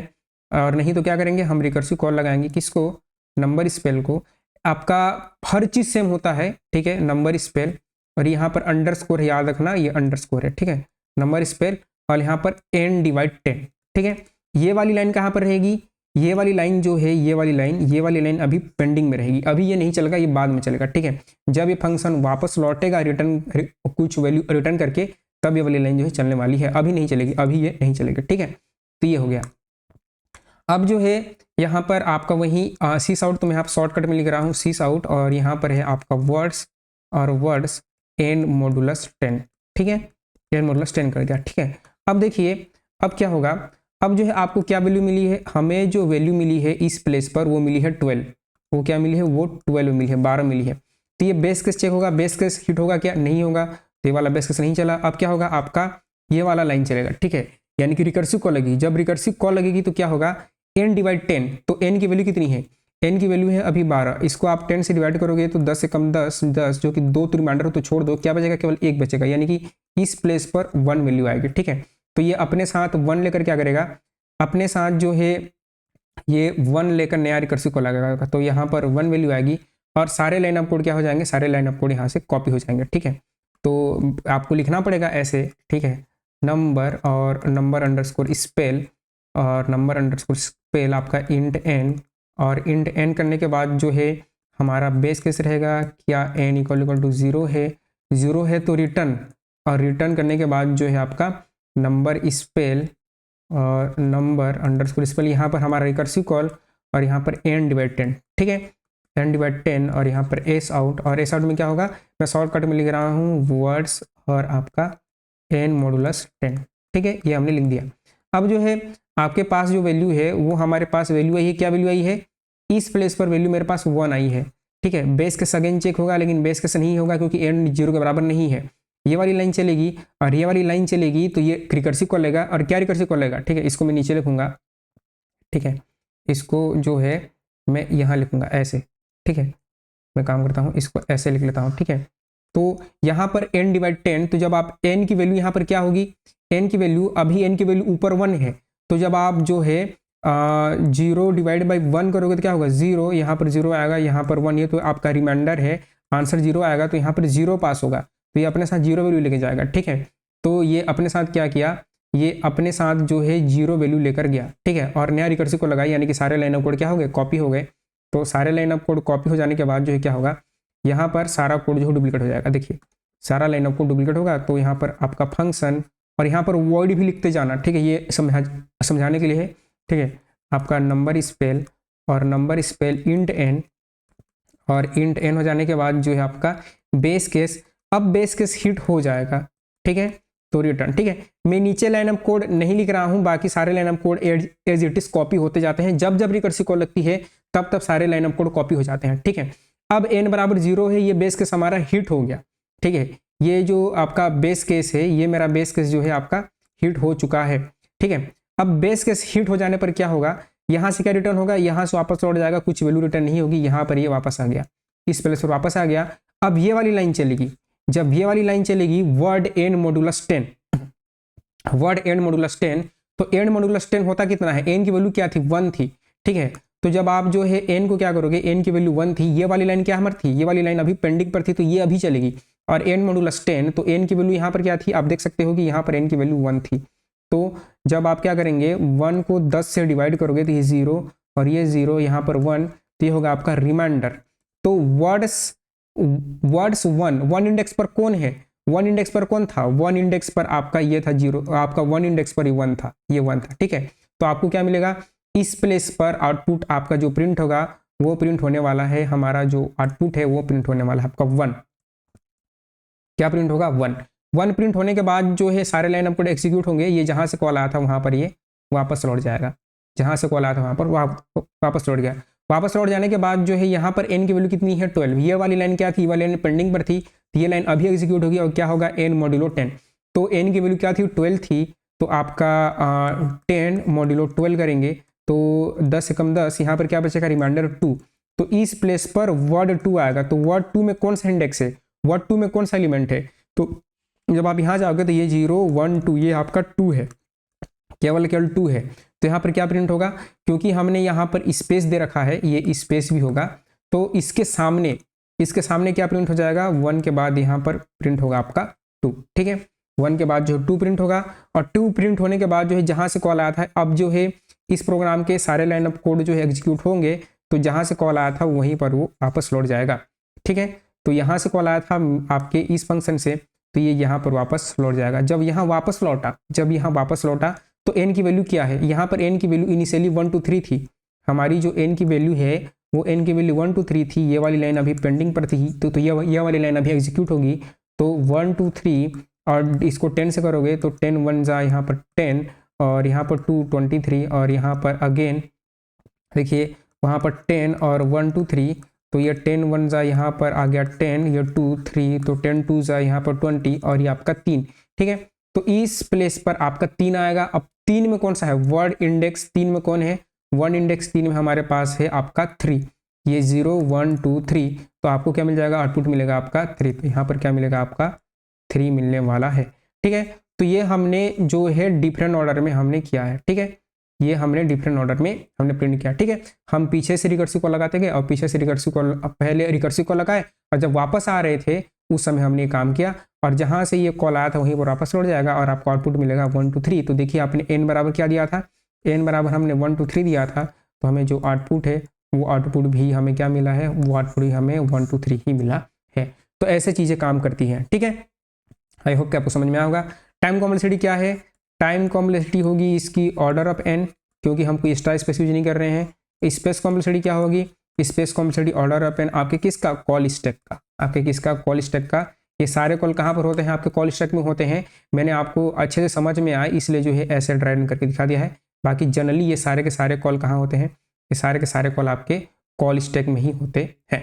और नहीं तो क्या करेंगे, हम रिकर्सिव कॉल लगाएंगे किसको, नंबर स्पेल को। आपका हर चीज सेम होता है, ठीक है, नंबर स्पेल और यहाँ पर अंडरस्कोर है, याद रखना ये अंडरस्कोर है, ठीक है, नंबर स्पेल और यहाँ पर n/10, ठीक है। ये वाली लाइन कहाँ पर रहेगी, ये वाली लाइन जो है, ये वाली लाइन अभी पेंडिंग में रहेगी, अभी ये नहीं चलेगा, ये बाद में चलेगा, ठीक है। जब ये फंक्शन वापस लौटेगा रिटर्न कुछ वैल्यू रिटर्न करके, तब ये वाली लाइन जो है चलने वाली है, अभी नहीं चलेगी, अभी ये नहीं चलेगी, ठीक है। तो ये हो गया। अब जो है यहाँ पर आपका वही सीस आउट, तो मैं यहाँ शॉर्टकट में लिख रहा हूँ सीस आउट, और यहाँ पर है आपका वर्ड्स और वर्ड्स n मॉडुलस 10, ठीक है, n मॉडुलस 10 कर दिया, ठीक है। अब देखिए अब क्या होगा, अब जो है आपको क्या वैल्यू मिली है, हमें जो वैल्यू मिली है इस प्लेस पर वो मिली है 12, वो क्या मिली है, वो 12 मिली है, 12 मिली है। तो ये बेस केस चेक होगा, बेस केस हिट होगा क्या, नहीं होगा, तो ये वाला बेस केस नहीं चला। अब क्या होगा, आपका ये वाला लाइन चलेगा, ठीक है, यानी कि रिकर्सिव कॉल लगेगी। जब रिकर्सिव कॉल लगेगी तो क्या होगा, n/10, तो n की वैल्यू कितनी है, n की वैल्यू है अभी 12, इसको आप 10 से डिवाइड करोगे तो 10 से कम 10, जो कि 2 तो रिमाइंडर हो तो छोड़ दो, क्या बचेगा, केवल 1 बचेगा, यानी कि इस प्लेस पर 1 वैल्यू आएगी, ठीक है। तो ये अपने साथ 1 लेकर क्या करेगा, अपने साथ जो है ये 1 लेकर नया रिकर्सिव कॉल लगाएगा, तो यहाँ पर 1 वैल्यू आएगी और सारे लाइन ऑफ कोड क्या हो जाएंगे, सारे लाइन ऑफ कोड यहाँ से कॉपी हो जाएंगे, ठीक है। तो आपको लिखना पड़ेगा ऐसे, ठीक है, नंबर और नंबर अंडरस्कोर स्पेल और नंबर अंडरस्कोर स्पेल आपका इंट n, और इंट n करने के बाद जो है हमारा बेस केस रहेगा, क्या n इक्वल टू 0 है, 0 है तो रिटर्न, और रिटर्न करने के बाद जो है आपका नंबर स्पेल और नंबर अंडरस्कोर स्पेल, यहाँ पर हमारा रिकर्सिव कॉल और यहाँ पर n/10, ठीक है, n/10 और यहाँ पर s आउट, और s आउट में क्या होगा, मैं शॉर्टकट में लिख रहा हूँ वर्ड्स और आपका n मॉडुलस 10, ठीक है, ये हमने लिख दिया। अब जो है आपके पास जो वैल्यू है वो हमारे पास वैल्यू आई है, क्या वैल्यू आई है, इस प्लेस पर वैल्यू मेरे पास 1 आई है, ठीक है। बेस केस अगेन चेक होगा, लेकिन बेस केस नहीं होगा क्योंकि n 0 के बराबर नहीं है। ये वाली लाइन चलेगी और ये वाली लाइन चलेगी, तो ये रिकर्सिव कॉल लेगा, और क्या रिकर्सिव कॉल लेगा, ठीक है, इसको मैं नीचे लिखूंगा, ठीक है, इसको जो है मैं यहाँ लिखूंगा ऐसे, ठीक है, मैं काम करता हूँ इसको ऐसे लिख लेता हूँ, ठीक है। तो यहाँ पर n/10, तो जब आप n की वैल्यू यहाँ पर क्या होगी, n की वैल्यू अभी n की वैल्यू ऊपर 1 है, तो जब आप जो है 0 डिवाइड बाई 1 करोगे तो क्या होगा, 0, यहाँ पर 0 आएगा, यहाँ पर 1, ये तो आपका रिमाइंडर है, आंसर 0 आएगा, तो यहाँ पर 0 पास होगा, तो ये अपने साथ 0 वैल्यू लेके जाएगा, ठीक है। तो ये अपने साथ क्या किया, ये अपने साथ जो है 0 वैल्यू लेकर गया, ठीक है, और नया रिकर्सिव को लगाई, यानी कि सारे लाइन ऑफ कोड क्या हो गए, कॉपी हो गए। तो सारे लाइन ऑफ कोड कॉपी हो जाने के बाद जो है क्या होगा, यहाँ पर सारा कोड जो है डुप्लीकेट हो जाएगा, देखिए सारा लाइन ऑफ कोड डुप्लीकेट होगा, तो यहाँ पर आपका फंक्शन और यहाँ पर वर्ड भी लिखते जाना, ठीक है, ये समझाने के लिए है, ठीक है। आपका नंबर स्पेल और नंबर स्पेल इंट n, और इंट n हो जाने के बाद जो है आपका बेस केस, अब बेस केस हिट हो जाएगा, ठीक है, तो रिटर्न, ठीक है। मैं नीचे लाइन ऑफ कोड नहीं लिख रहा हूँ, बाकी सारे line of code as it is copy होते जाते हैं, जब जब रिकर्सिव कॉल लगती है तब तब सारे लाइन ऑफ कोड कॉपी हो जाते हैं, ठीक है। अब n बराबर 0 है, ये बेस केस हमारा हिट हो गया, ठीक है, ये जो आपका बेस केस है, ये मेरा बेस केस जो है आपका हिट हो चुका है। ठीक है, अब बेस केस हिट हो जाने पर क्या होगा, यहाँ से क्या रिटर्न होगा, यहाँ से वापस लौट जाएगा, कुछ वैल्यू रिटर्न नहीं होगी, यहाँ पर ये वापस आ गया, इस प्लेस पर वापस आ गया। अब ये वाली लाइन चलेगी, जब ये वाली लाइन चलेगी word and modulus 10, word and modulus 10, तो एंड मॉडुलस 10 होता कितना है, एन की वैल्यू क्या थी, 1 थी। ठीक है, तो जब आप जो है एन को क्या करोगे, एन की वैल्यू 1 थी, ये वाली लाइन क्या हमारी थी, ये वाली लाइन अभी पेंडिंग पर थी, तो ये अभी चलेगी, और एन मॉडुलस 10, तो एन की वैल्यू यहाँ पर क्या थी, आप देख सकते हो कि यहाँ पर एन की वैल्यू 1 थी। तो जब आप क्या करेंगे, 1 को 10 से डिवाइड करोगे तो ये 0 और ये 0, यहाँ पर 1, तो ये होगा आपका रिमाइंडर। तो वर्ड्स 1 इंडेक्स पर कौन है, 1 इंडेक्स पर कौन था, 1 इंडेक्स पर आपका ये था 0, आपका 1 इंडेक्स पर 1 था, ये 1 था। ठीक है, तो आपको क्या मिलेगा, इस प्लेस पर आउटपुट आपका जो प्रिंट होगा वो प्रिंट होने वाला है, हमारा जो आउटपुट है वो प्रिंट होने वाला है आपका 1। क्या प्रिंट होगा, 1 प्रिंट होने के बाद जो है सारे लाइन आपको एग्जीक्यूट होंगे, ये जहां से कॉल आया था वहां पर ये वापस लौट जाएगा, जहां से कॉल आया था वहां पर वापस लौट गया। वापस लौट जाने के बाद जो है यहाँ पर एन की वैल्यू कितनी है, 12। ये वाली लाइन क्या थी, ये वाली लाइन पेंडिंग पर थी, तो ये लाइन अभी एग्जीक्यूट होगी और क्या होगा, एन मॉड्यूलो 10। तो एन की वैल्यू क्या थी, 12 थी, तो आपका 10 मॉड्यूलो 12 करेंगे तो 10 से कम 10, यहाँ पर क्या बचेगा, रिमाइंडर 2। तो इस प्लेस पर वर्ड 2 आएगा, तो वर्ड 2 में कौन सा इंडेक्स है, वर्ड 2 में कौन सा एलिमेंट है, तो जब आप यहाँ जाओगे तो ये 0 1 2 ये आपका 2 है, केवल 2 है। तो यहाँ पर क्या प्रिंट होगा, क्योंकि हमने यहाँ पर स्पेस दे रखा है, ये स्पेस भी होगा, तो इसके सामने क्या प्रिंट हो जाएगा, 1 के बाद यहाँ पर प्रिंट होगा आपका 2। ठीक है, 1 के बाद जो 2 प्रिंट होगा, और 2 प्रिंट होने के बाद जो है जहाँ से कॉल आया था, अब जो है इस प्रोग्राम के सारे लाइन ऑफ कोड जो है एग्जीक्यूट होंगे, तो जहाँ से कॉल आया था वहीं पर वो वापस लौट जाएगा। ठीक है, तो यहाँ से कॉल आया था आपके इस फंक्शन से, तो ये यहाँ पर वापस लौट जाएगा। जब यहाँ वापस लौटा तो एन की वैल्यू क्या है, यहाँ पर एन की वैल्यू इनिशियली 1 2 3 थी, हमारी जो एन की वैल्यू है वो एन की वैल्यू 1 2 3 थी, ये वाली लाइन अभी पेंडिंग पर थी, तो ये वाली लाइन अभी एग्जीक्यूट होगी, तो 1 2 3 और इसको 10 से करोगे तो 10 1 जा यहाँ पर 10 और यहाँ पर 2 23 और यहाँ पर अगेन देखिए वहाँ पर 10 और 1 2 3, तो ये 10 1 जा यहाँ पर आ गया 10, ये 2 3, तो 10 2 जा यहाँ पर 20 और ये आपका 3। ठीक है, तो इस प्लेस पर आपका 3 आएगा। अब 3 में कौन सा है, वर्ड इंडेक्स 3 में कौन है, 1 इंडेक्स 3 में हमारे पास है आपका 3, ये 0 1 2 3, तो आपको क्या मिल जाएगा, आउटपुट मिलेगा आपका 3, तो यहाँ पर क्या मिलेगा आपका 3 मिलने वाला है। ठीक है, तो ये हमने जो है डिफरेंट ऑर्डर में हमने किया है। ठीक है, ये हमने डिफरेंट ऑर्डर में हमने प्रिंट किया। ठीक है, हम पीछे से रिकर्सिव को लगाते गए और पीछे से रिकर्सिव को पहले रिकर्सिव को लगाए, और जब वापस आ रहे थे उस समय हमने काम किया, और जहां से ये कॉल आया था वहीं पर वापस लौट जाएगा और आपको आउटपुट मिलेगा 1 2 3। तो देखिए आपने एन बराबर क्या दिया था, एन बराबर हमने 1 2 3 दिया था, तो हमें जो आउटपुट है वो आउटपुट भी हमें क्या मिला है, वो आउटपुट भी हमें 1 2 3 ही मिला है। तो ऐसे चीज़ें काम करती हैं। ठीक है, आई होप कि आपको समझ में आएगा। टाइम कॉम्प्लेक्सिटी क्या है, टाइम कॉम्प्लेक्सिटी होगी इसकी ऑर्डर ऑफ एन, क्योंकि हम कोई एक्स्ट्रा स्पेस यूज नहीं कर रहे हैं। स्पेस कॉम्प्लेक्सिटी क्या होगी, space complexity order of N आपके किसका, कॉल स्टैक का, आपके किसका, कॉल स्टैक का। ये सारे कॉल कहाँ पर होते हैं, आपके कॉल स्टैक में होते हैं। मैंने आपको अच्छे से समझ में आए इसलिए जो है ऐसे ड्राइव करके दिखा दिया है। बाकी जनरली ये सारे के सारे कॉल कहाँ होते हैं, ये सारे के सारे कॉल आपके कॉल स्टैक में ही होते हैं।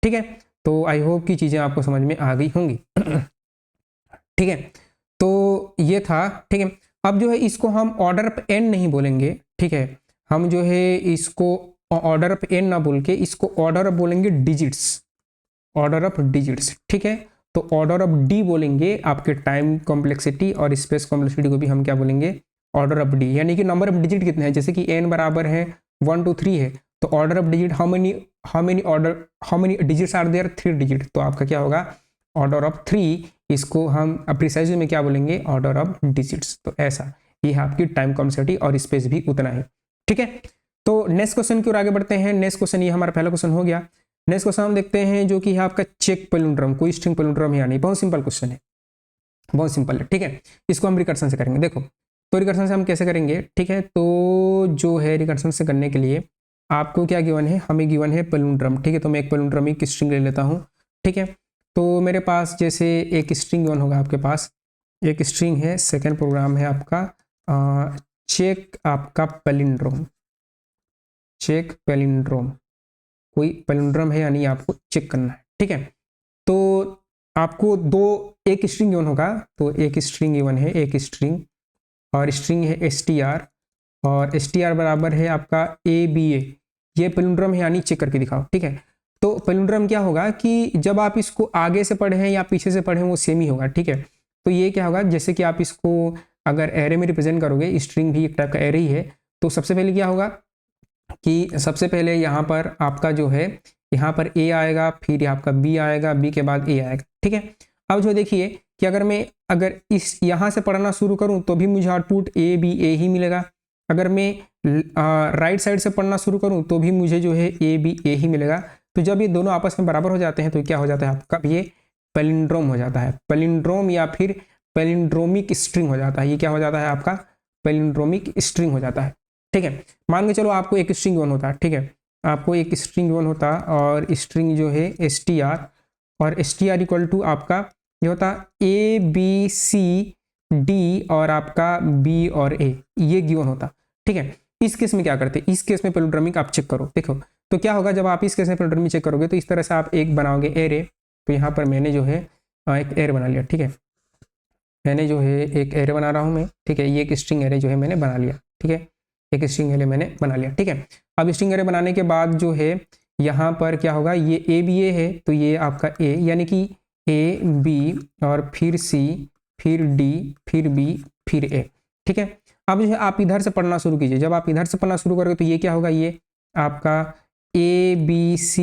ठीक है, तो आई होप की चीज़ें आपको समझ में आ गई होंगी। ठीक है, तो ये था। ठीक है, अब जो है इसको हम ऑर्डर ऑफ एन नहीं बोलेंगे। ठीक है, हम जो है इसको ऑर्डर ऑफ एन ना बोल के इसको ऑर्डर ऑफ बोलेंगे डिजिट्स, ऑर्डर ऑफ डिजिट्स। ठीक है, तो ऑर्डर ऑफ डी बोलेंगे आपके टाइम कॉम्प्लेक्सिटी, और स्पेस कॉम्प्लेक्सिटी को भी हम क्या बोलेंगे, ऑर्डर ऑफ डी, यानी कि नंबर ऑफ डिजिट कितने हैं। जैसे कि एन बराबर है 1 2 3 है, तो order of digit how many digits are there, 3 digit, तो आपका क्या होगा, ऑर्डर ऑफ 3। इसको हम प्रिसाइजली में क्या बोलेंगे, ऑर्डर ऑफ डिजिट्स। तो ऐसा ये है आपकी टाइम कॉम्प्लेक्सिटी, और स्पेस भी उतना ही। ठीक है, तो नेक्स्ट क्वेश्चन की ओर आगे बढ़ते हैं। नेक्स्ट क्वेश्चन, ये हमारा पहला क्वेश्चन हो गया। नेक्स्ट क्वेश्चन हम देखते हैं जो कि है आपका चेक पैलिंड्रोम, कोई स्ट्रिंग पैलिंड्रोम या नहीं, बहुत सिंपल क्वेश्चन है, बहुत सिंपल है। ठीक है, इसको हम रिकर्सन से करेंगे। देखो, तो रिकर्सन से हम कैसे करेंगे। ठीक है, तो जो है रिकर्सन से करने के लिए आपको क्या गिवन है, हमें गिवन है पैलिंड्रोम। ठीक है, तो मैं एक पैलिंड्रोम की स्ट्रिंग ले लेता हूँ। ठीक है, तो मेरे पास जैसे एक स्ट्रिंग गिवन होगा, आपके पास एक स्ट्रिंग है, सेकेंड प्रोग्राम है आपका चेक आपका पैलिंड्रोम, चेक पैलिंड्रोम, कोई पैलिंड्रोम है या नहीं आपको चेक करना है। ठीक है, तो आपको एक स्ट्रिंग गिवन होगा, तो एक स्ट्रिंग गिवन है, एक स्ट्रिंग और स्ट्रिंग है str, और str बराबर है आपका ABA। ये पैलिंड्रोम है यानी चेक करके दिखाओ, ठीक है। तो पैलिंड्रोम क्या होगा कि जब आप इसको आगे से पढ़े हैं या पीछे से पढ़े हैं वो सेम ही होगा, ठीक है। तो ये क्या होगा, जैसे कि आप इसको अगर एरे में रिप्रेजेंट करोगे, स्ट्रिंग भी एक टाइप का एरे ही है, तो सबसे पहले क्या होगा कि सबसे पहले यहाँ पर आपका जो है, यहाँ पर A आएगा, फिर आपका B आएगा, B के बाद A आएगा, ठीक है। अब जो देखिए कि अगर इस यहाँ से पढ़ना शुरू करूँ तो भी मुझे आउटपुट ABA ही मिलेगा। अगर मैं राइट साइड से पढ़ना शुरू करूँ तो भी मुझे जो है ABA ही मिलेगा। तो जब ये दोनों आपस में बराबर हो जाते हैं तो क्या हो जाता है आपका, ये पैलिंड्रोम हो जाता है। पैलिंड्रोम या फिर पैलिंड्रोमिक स्ट्रिंग हो जाता है। ये क्या हो जाता है आपका, पैलिंड्रोमिक स्ट्रिंग हो जाता है, ठीक है। मान के चलो आपको एक स्ट्रिंग वन होता है, ठीक है, आपको एक स्ट्रिंग वन होता और स्ट्रिंग जो है str, और str इक्वल टू आपका ये होता ABCD और आपका B और A, ये गिवन होता, ठीक है। इस केस में क्या करते, इस केस में पैलिंड्रोमिक आप चेक करो, देखो तो क्या होगा जब आप इस केस में पैलिंड्रोमिक चेक करोगे तो इस तरह से आप एक बनाओगे एरे। तो यहाँ पर मैंने जो है एक एरे बना लिया, ठीक है, मैंने जो है एक एरे बना रहा हूँ मैं, ठीक है। ये एक स्ट्रिंग एरे जो है मैंने बना लिया, ठीक है, एक स्ट्रिंग एरे मैंने बना लिया, ठीक है। अब स्ट्रिंग एरे बनाने के बाद जो है यहाँ पर क्या होगा, ये ABA है तो ये आपका A, यानी कि AB और फिर C, फिर D, फिर B, फिर A, ठीक है। अब जो है आप इधर से पढ़ना शुरू कीजिए। जब आप इधर से पढ़ना शुरू करोगे तो ये क्या होगा, ये आपका ABCDBA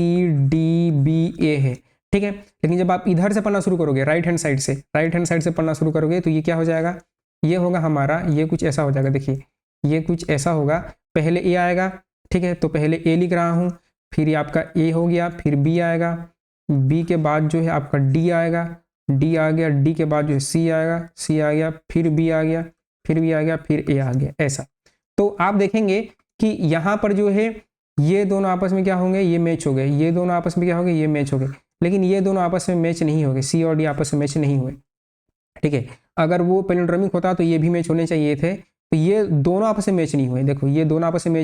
है, ठीक है। लेकिन जब आप इधर से पढ़ना शुरू करोगे राइट हैंड साइड से पढ़ना शुरू करोगे तो ये क्या हो जाएगा, ये होगा हमारा, ये कुछ ऐसा हो जाएगा, देखिए ये कुछ ऐसा होगा। पहले A आएगा, ठीक है, तो पहले A लिख रहा हूँ, फिर ये आपका A हो गया, फिर B आएगा, B के बाद जो है आपका D आएगा, D आ गया, D के बाद जो है C आएगा, C आ गया, फिर B आ गया, फिर B आ गया, फिर A आ गया, ऐसा। तो आप देखेंगे कि यहाँ पर जो है ये दोनों आपस में क्या होंगे, ये मैच हो गए, ये दोनों आपस में क्या हो गए, ये मैच हो गए। लेकिन ये दोनों आपस में मैच नहीं हो गए, C और D आपस में मैच नहीं हुए, ठीक है। अगर वो पैलिंड्रोमिक होता तो ये भी मैच होने चाहिए थे, तो ये दोनों आपस में मैच नहीं हुए, देखो ये दोनों आपस में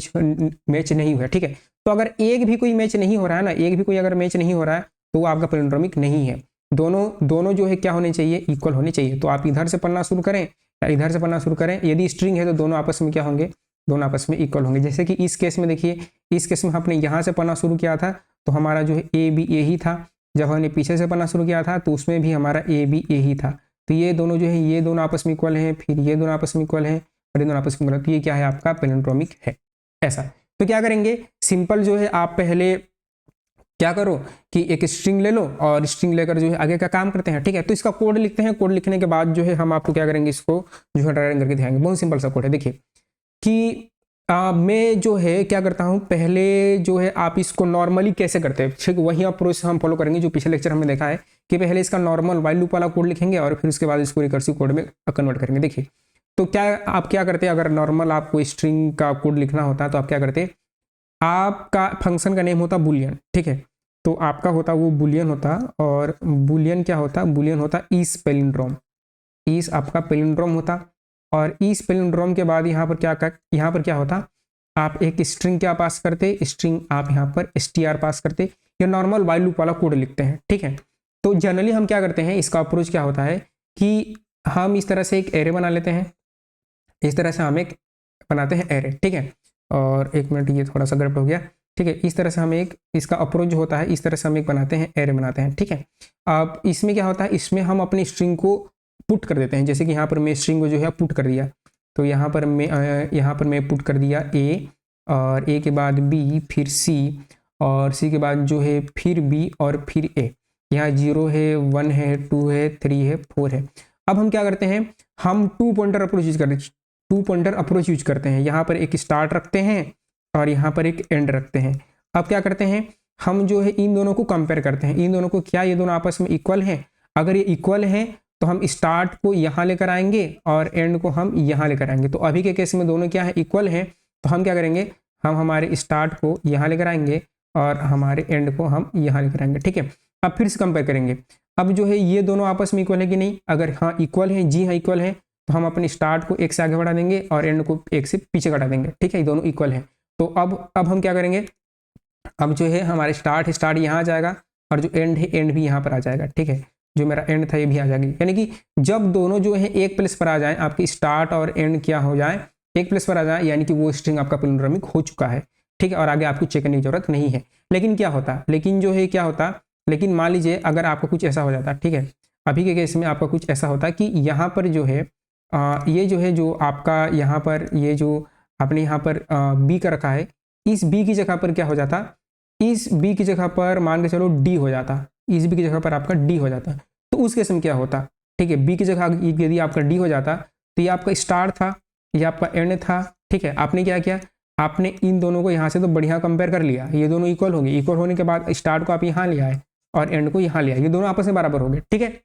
मैच नहीं हुए, ठीक है। तो अगर एक भी कोई मैच नहीं हो रहा है ना, एक भी कोई अगर मैच नहीं हो रहा है तो वो आपका पैलिंड्रोमिक नहीं है। दोनों जो है क्या होने चाहिए, इक्वल होने चाहिए। तो आप इधर से पढ़ना शुरू करें या इधर से पढ़ना शुरू करें, यदि स्ट्रिंग है तो दोनों आपस में क्या होंगे, दोनों आपस में इक्वल होंगे। जैसे कि इस केस में देखिए, इस केस में हमने यहाँ से पढ़ना शुरू किया था तो हमारा जो है ABA ही था। जब हमने पीछे से पढ़ना शुरू किया था तो उसमें भी हमारा ABA ही था। तो ये दोनों जो है, ये दोनों आपस में इक्वल हैं, फिर ये दोनों आपस में इक्वल हैं और ये दोनों आपस में इक्वल। तो ये क्या है आपका पैलिंड्रोमिक है, ऐसा। तो क्या करेंगे, सिंपल जो है आप पहले क्या करो कि एक स्ट्रिंग ले लो और स्ट्रिंग लेकर जो है आगे का काम करते हैं, ठीक है। तो इसका कोड लिखते हैं, कोड लिखने के बाद जो है हम आपको क्या करेंगे, इसको जो है ड्राइंग करके दिखाएंगे। बहुत सिंपल सा कोड है, देखिए कि मैं जो है क्या करता हूँ, पहले जो है आप इसको नॉर्मली कैसे करते हैं, ठीक वही अप्रोच हम फॉलो करेंगे जो पिछले लेक्चर हमने देखा है कि पहले इसका नॉर्मल वाइल लूप वाला कोड लिखेंगे और फिर उसके बाद इसको रिकर्सिव कोड में कन्वर्ट करेंगे। देखिए तो आप क्या करते हैं, अगर नॉर्मल आपको स्ट्रिंग का कोड लिखना होता है तो आप क्या करते हैं, आपका फंक्शन का नेम होता बुलियन, ठीक है। तो आपका होता वो बुलियन होता, और बुलियन क्या होता, बुलियन होता इस पैलिंड्रोम, इस आपका पैलिंड्रोम होता। और इस पैलिंड्रोम के बाद यहाँ पर क्या होता, आप एक स्ट्रिंग क्या पास करते, स्ट्रिंग आप यहाँ पर str पास करते, या नॉर्मल वाइल लूप वाला कोड लिखते हैं, ठीक है। तो जनरली हम क्या करते हैं, इसका अप्रोच क्या होता है कि हम इस तरह से एक एरे बना लेते हैं, इस तरह से हम एक बनाते हैं एरे, ठीक है। और एक मिनट, ये थोड़ा सा गड़बड़ हो गया, ठीक है। इस तरह से हम एक, इसका अप्रोच जो होता है इस तरह से हम एक बनाते हैं, एरे बनाते हैं, ठीक है। अब इसमें क्या होता है, इसमें हम अपनी स्ट्रिंग को पुट कर देते हैं। जैसे कि यहाँ पर मैं स्ट्रिंग को जो है पुट कर दिया, तो यहाँ पर मैं पुट कर दिया A, और A के बाद B, फिर C, और C के बाद जो है फिर B और फिर A। यहाँ 0 है, 1 है, 2 है, 3 है, 4 है। अब हम क्या करते हैं, हम 2 पॉइंटर अप्रोच यूज करते हैं। यहाँ पर एक स्टार्ट रखते हैं और यहाँ पर एक एंड रखते हैं। अब क्या करते हैं, हम जो है इन दोनों को कंपेयर करते हैं, इन दोनों को, क्या ये दोनों आपस में इक्वल हैं। अगर ये इक्वल हैं तो हम स्टार्ट को यहाँ लेकर आएंगे और एंड को हम यहाँ लेकर आएंगे। तो अभी के केस में दोनों क्या है, इक्वल हैं, तो हम क्या करेंगे, हम हमारे स्टार्ट को यहाँ लेकर आएंगे और हमारे एंड को हम यहाँ लेकर आएंगे, ठीक है। अब फिर से कंपेयर करेंगे, अब जो है ये दोनों आपस में इक्वल है कि नहीं, अगर हाँ इक्वल है, जी हाँ इक्वल है, तो हम अपने स्टार्ट को एक से आगे बढ़ा देंगे और एंड को एक से पीछे घटा देंगे, ठीक है। ये दोनों इक्वल है। तो अब हम क्या करेंगे, अब जो है हमारे स्टार्ट यहाँ आ जाएगा और जो एंड है एंड भी यहाँ पर आ जाएगा, ठीक है। जो मेरा एंड था ये भी आ जाएगी। यानी कि जब दोनों जो है एक प्लेस पर आ जाए, आपकी स्टार्ट और एंड क्या हो जाए, एक प्लेस पर आ जाए, यानी कि वो स्ट्रिंग आपका पैलिंड्रोमिक हो चुका है। ठीक है, और आगे आपको चेक करने की जरूरत नहीं है। लेकिन क्या होता, लेकिन जो है क्या होता, लेकिन मान लीजिए अगर आपका कुछ ऐसा हो जाता, ठीक है, अभी के केस में आपका कुछ ऐसा होता कि यहाँ पर जो है ये जो है जो आपका यहाँ पर ये जो आपने यहाँ पर बी का रखा है, इस बी की जगह पर क्या हो जाता, इस बी की जगह पर मान के चलो डी हो जाता, इस बी की जगह पर आपका डी हो जाता। तो उस केस में क्या होता, ठीक है, बी की जगह यदि आपका डी हो जाता तो ये आपका स्टार्ट था, ये आपका एंड था। ठीक है, आपने क्या किया, आपने इन दोनों को यहाँ से तो बढ़िया कंपेयर कर लिया, ये दोनों इक्वल हो गए, इक्वल होने के बाद स्टार्ट को आप यहाँ ले आए और एंड को यहाँ ले आए, ये दोनों आपस में बराबर हो गए। ठीक है,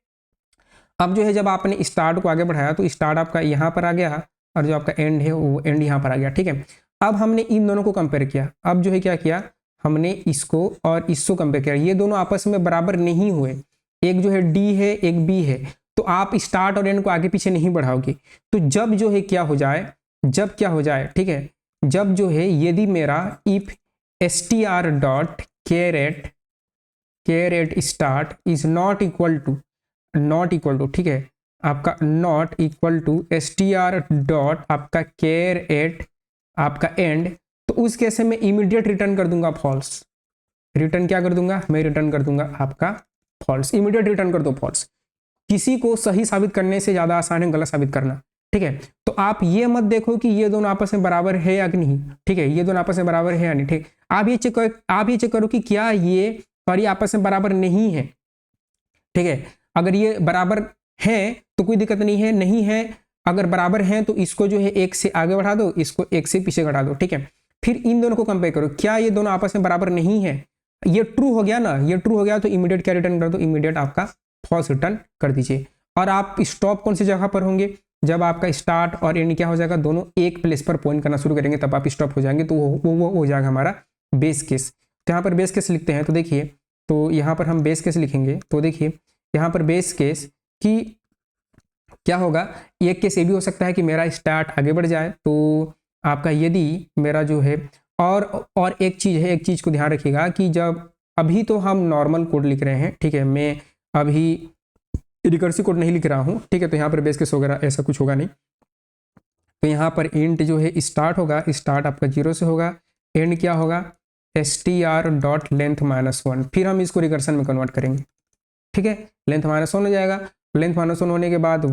अब जो है जब आपने स्टार्ट को आगे बढ़ाया तो स्टार्ट आपका यहाँ पर आ गया और जो आपका एंड है वो एंड यहाँ पर आ गया। ठीक है, अब हमने इन दोनों को कंपेयर किया, अब जो है क्या किया, हमने इसको और इसको कंपेयर किया, ये दोनों आपस में बराबर नहीं हुए, एक जो है डी है एक बी है, तो आप स्टार्ट और एंड को आगे पीछे नहीं बढ़ाओगे। तो जब जो है क्या हो जाए, जब क्या हो जाए, ठीक है, जब जो है यदि मेरा if str dot caret start is not equal to, ठीक है, आपका not equal to str dot आपका कैरेट आपका एंड, तो उस केस में मैं इमीडिएट रिटर्न कर दूंगा फॉल्स। रिटर्न क्या कर दूंगा, मैं रिटर्न कर दूंगा आपका फॉल्स, इमीडिएट रिटर्न कर दो फॉल्स। किसी को सही साबित करने से ज़्यादा आसान है गलत साबित करना। ठीक है, तो आप ये मत देखो कि ये दोनों आपस में बराबर है या नहीं, ठीक है, ये दोनों आपस में बराबर है या नहीं, ठीक, आप ये चेक करो कि क्या ये और ये आपस में बराबर नहीं है। ठीक है, अगर ये बराबर है तो कोई दिक्कत नहीं है, नहीं है अगर बराबर है तो इसको जो है एक से आगे बढ़ा दो, इसको एक से पीछे बढ़ा दो। ठीक है, फिर इन दोनों को कंपेयर करो, क्या ये दोनों आपस में बराबर नहीं है, ये ट्रू हो गया ना, ये ट्रू हो गया तो इमीडिएट क्या रिटर्न कर दो, इमीडिएट आपका फॉल्स रिटर्न कर दीजिए। और आप स्टॉप कौन सी जगह पर होंगे, जब आपका स्टार्ट और एंड क्या हो जाएगा, दोनों एक प्लेस पर पॉइंट करना शुरू करेंगे तब आप स्टॉप हो जाएंगे, तो वो हो जाएगा हमारा बेस केस। तो यहाँ पर बेस केस लिखते हैं, तो देखिए, तो यहाँ पर हम बेस केस लिखेंगे, तो देखिए यहाँ पर बेस केस कि क्या होगा, एक केस ये भी हो सकता है कि मेरा स्टार्ट आगे बढ़ जाए, तो आपका यदि मेरा जो है और एक चीज़ है, एक चीज़ को ध्यान रखिएगा कि जब अभी तो हम नॉर्मल कोड लिख रहे हैं, ठीक है, मैं अभी रिकर्सिव कोड नहीं लिख रहा हूँ। ठीक है, तो यहाँ पर बेस केस वगैरह ऐसा कुछ होगा नहीं। तो यहाँ पर इंट जो है स्टार्ट होगा, स्टार्ट आपका 0 से होगा, एंड क्या होगा str डॉट लेंथ -1, फिर हम इसको रिकर्सन में कन्वर्ट करेंगे। ठीक है, लेंथ -1 हो जाएगा, लेंथ -1 होने के बाद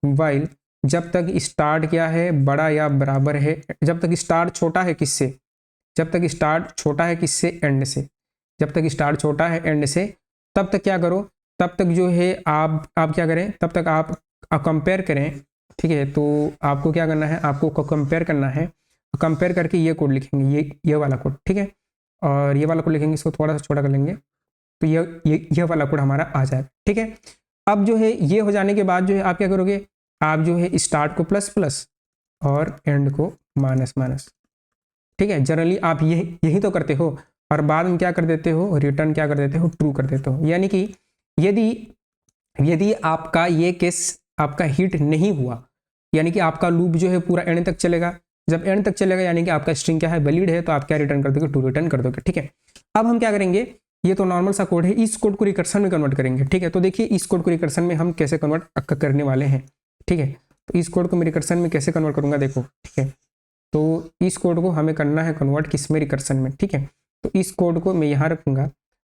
वाइल जब तक स्टार्ट क्या है, बड़ा या बराबर है, जब तक स्टार्ट छोटा है किससे, जब तक स्टार्ट छोटा है किससे, एंड से, जब तक स्टार्ट छोटा है एंड से, तब तक क्या करो, तब तक जो है आप क्या करें, तब तक आप कंपेयर करें। ठीक है, तो आपको क्या करना है, आपको कंपेयर करना है, कंपेयर करके ये कोड लिखेंगे, ये वाला कोड। ठीक है, और ये वाला कोड लिखेंगे, इसको थोड़ा सा छोटा कर लेंगे, तो ये वाला कोड हमारा आ जाएगा। ठीक है, अब जो है ये हो जाने के बाद जो है आप क्या करोगे, आप जो है स्टार्ट को प्लस और एंड को माइनस। ठीक है, जनरली आप यही तो करते हो, और बाद में क्या कर देते हो, रिटर्न क्या कर देते हो, ट्रू कर देते हो। यानी कि यदि आपका ये केस आपका हिट नहीं हुआ, यानी कि आपका लूप जो है पूरा एंड तक चलेगा, जब एंड तक चलेगा यानी कि आपका स्ट्रिंग क्या है, वैलिड है, तो आप क्या रिटर्न कर दोगे, ट्रू रिटर्न कर दोगे। ठीक है, अब हम क्या करेंगे, ये तो नॉर्मल सा कोड है, इस कोड को रिकर्सन में कन्वर्ट करेंगे। ठीक है, तो देखिए इस कोड को रिकर्सन में हम कैसे कन्वर्ट करने वाले हैं। ठीक है, तो इस कोड को मैं रिकर्सन में कैसे कन्वर्ट करूंगा, देखो। ठीक है, तो इस कोड को हमें करना है कन्वर्ट किस में, रिकर्सन में। ठीक है, तो इस कोड को मैं यहाँ रखूंगा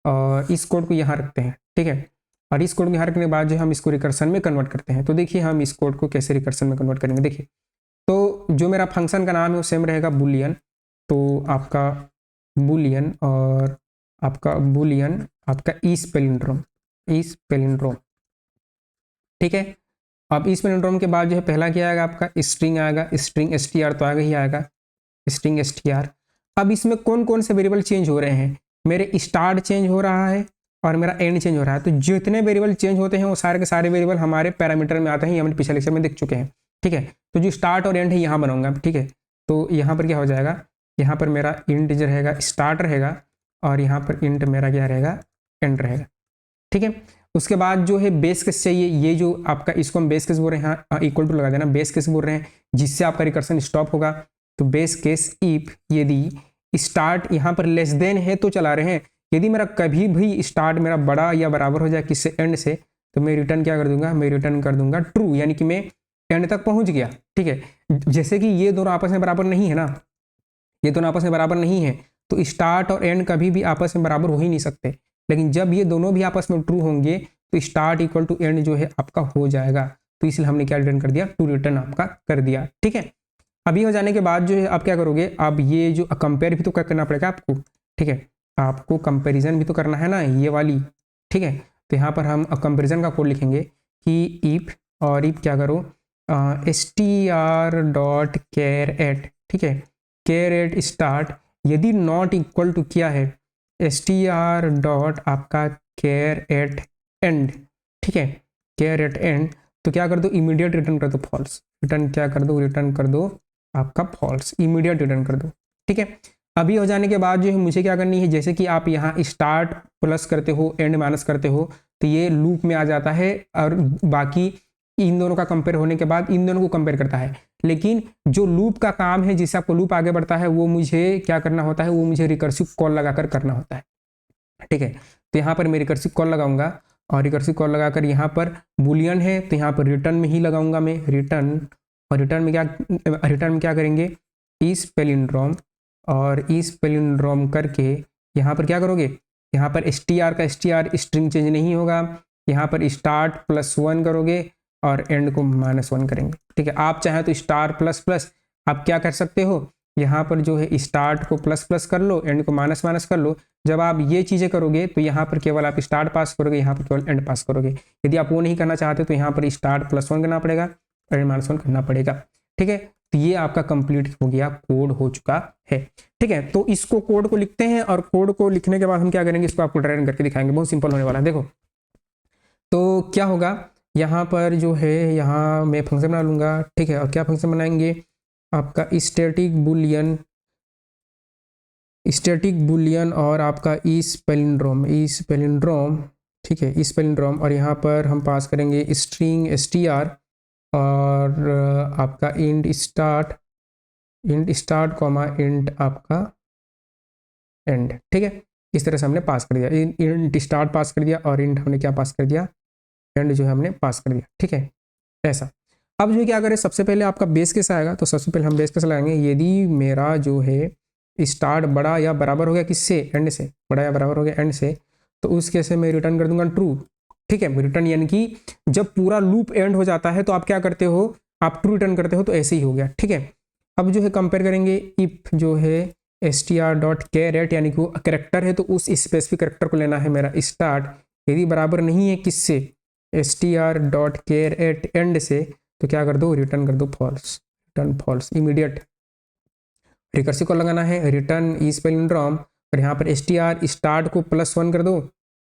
और इस कोड को यहाँ रखते हैं। ठीक है, और इस कोड को यहाँ रखने के बाद जो हम इसको रिकर्सन में कन्वर्ट करते हैं। तो देखिए हम इस कोड को कैसे रिकर्सन में कन्वर्ट करेंगे। देखिए, तो जो मेरा फंक्शन का नाम है वो सेम रहेगा, बूलियन, तो आपका बूलियन और आपका बूलियन आपका इस पैलिंड्रोम। ठीक है, अब इस पैलिंड्रोम के बाद जो है पहला क्या आएगा, आपका स्ट्रिंग आएगा, स्ट्रिंग str तो आगे ही आएगा, स्ट्रिंग str। अब इसमें कौन कौन से वेरिएबल चेंज हो रहे हैं, मेरे स्टार्ट चेंज हो रहा है और मेरा एंड चेंज हो रहा है। तो जितने वेरिएबल चेंज होते हैं वो सारे के सारे वेरिएबल हमारे पैरामीटर में आते हैं, ये हमने पिछले लेक्चर में देख चुके हैं। ठीक है, तो जो स्टार्ट और एंड है यहाँ बनाऊंगा। ठीक है, तो यहाँ पर क्या हो जाएगा, यहाँ पर मेरा इंट जो रहेगा स्टार्ट रहेगा और यहाँ पर इंट मेरा क्या रहेगा, एंड रहेगा। ठीक है, उसके बाद जो है बेस केस चाहिए, ये जो आपका इसको हम बेस केस बोल रहे हैं, हाँ इक्वल टू लगा देना, बेस केस बोल रहे हैं जिससे आपका रिकर्सन स्टॉप होगा। तो बेस केस इफ यदि स्टार्ट यहाँ पर लेस देन है तो चला रहे हैं, यदि मेरा कभी भी स्टार्ट मेरा बड़ा या बराबर हो जाए किससे, एंड से, तो मैं रिटर्न क्या कर दूंगा, मैं रिटर्न कर दूंगा ट्रू, यानी कि मैं एंड तक पहुंच गया। ठीक है, जैसे कि ये दोनों आपस में बराबर नहीं है ना, ये दोनों आपस में बराबर नहीं है, तो स्टार्ट और एंड कभी भी आपस में बराबर हो ही नहीं सकते। लेकिन जब ये दोनों भी आपस में ट्रू होंगे तो स्टार्ट इक्वल टू एंड जो है आपका हो जाएगा। तो इसलिए हमने क्या रिटर्न कर दिया, टू रिटर्न आपका कर दिया। ठीक है, अभी हो जाने के बाद जो है आप क्या करोगे, अब ये जो कंपेयर भी तो करना पड़ेगा आपको। ठीक है, आपको कंपेरिजन भी तो करना है ना, ये वाली। ठीक है, तो यहाँ पर हम कंपेरिजन का कोड लिखेंगे कि इफ, और इफ क्या करो, str.char@, ठीक है, char@ स्टार्ट, यदि नॉट इक्वल टू क्या है, str. आपका char@ एंड। ठीक है, char@ एंड, तो क्या कर दो, इमीडिएट रिटर्न कर दो फॉल्स। रिटर्न क्या कर दो, रिटर्न कर दो आपका फॉल्स, इमीडिएट रिटर्न कर दो। ठीक है, अभी हो जाने के बाद जो है मुझे क्या करनी है, जैसे कि आप यहाँ स्टार्ट प्लस करते हो, एंड माइनस करते हो, तो ये लूप में आ जाता है और बाकी इन दोनों का कंपेयर होने के बाद इन दोनों को कंपेयर करता है। लेकिन जो लूप का काम है, जिससे आपको लूप आगे बढ़ता है, वो मुझे क्या करना होता है, वो मुझे रिकर्सिव कॉल लगाकर करना होता है। ठीक है, तो यहाँ पर मैं रिकर्सिव कॉल लगाऊंगा, और रिकर्सिव कॉल लगाकर यहाँ पर बुलियन है तो यहाँ पर रिटर्न में ही लगाऊंगा मैं रिटर्न। और रिटर्न में क्या करेंगे, इस पैलिंड्रोम, और इस पैलिंड्रोम करके यहाँ पर क्या करोगे, यहाँ पर str का str स्ट्रिंग चेंज नहीं होगा, यहाँ पर स्टार्ट +1 करोगे और एंड को -1 करेंगे। ठीक है, आप चाहे तो स्टार प्लस आप क्या कर सकते हो, यहाँ पर जो है स्टार्ट को प्लस कर लो, एंड को माइनस कर लो। जब आप ये चीज़ें करोगे तो यहाँ पर केवल आप स्टार्ट पास करोगे, यहाँ पर केवल एंड पास करोगे। यदि आप वो नहीं करना चाहते तो यहाँ पर स्टार्ट +1 करना पड़ेगा, एंड -1 करना पड़ेगा। ठीक है, तो ये आपका कंप्लीट हो गया, कोड हो चुका है। ठीक है, तो इसको कोड को लिखते हैं, और कोड को लिखने के बाद हम क्या करेंगे, इसको आपको ड्राइव करके दिखाएंगे, बहुत सिंपल होने वाला है। देखो तो क्या होगा, यहाँ पर जो है, यहाँ मैं फंक्शन बना लूँगा। ठीक है, और क्या फंक्शन बनाएंगे, आपका स्टैटिक बुलियन और आपका इस पैलिंड्रोम। ठीक है, इस पैलिंड्रोम, और यहाँ पर हम पास करेंगे स्ट्रिंग str, और आपका इंट स्टार्ट कॉमा इंट आपका एंड। ठीक है, इस तरह से हमने पास कर दिया, इंट स्टार्ट पास कर दिया, और इंट हमने क्या पास कर दिया, एंड जो है हमने पास कर दिया। ठीक है, ऐसा। अब जो है क्या करें, सबसे पहले आपका बेस केस आएगा, तो सबसे पहले हम बेस केस लगाएंगे, यदि मेरा जो है स्टार्ट बड़ा या बराबर हो गया किससे, एंड से, बड़ा या बराबर हो गया एंड से, तो उस केस से मैं रिटर्न कर दूंगा ट्रू। ठीक है, रिटर्न यानी कि जब पूरा लूप एंड हो जाता है तो आप क्या करते हो, आप ट्रू रिटर्न करते हो, तो ऐसे ही हो गया। ठीक है, अब जो है कंपेयर करेंगे, इफ जो है str.char@, यानी कि वो करेक्टर है तो उस स्पेसिफिक करेक्टर को लेना है मेरा स्टार्ट, यदि बराबर नहीं है किससे, str.char@ एंड से, तो क्या कर दो, रिटर्न कर दो false, return false, immediate. Recursive को लगाना है रिटर्न इस पैलिंड्रोम, और यहाँ पर str स्टार्ट को +1 कर दो,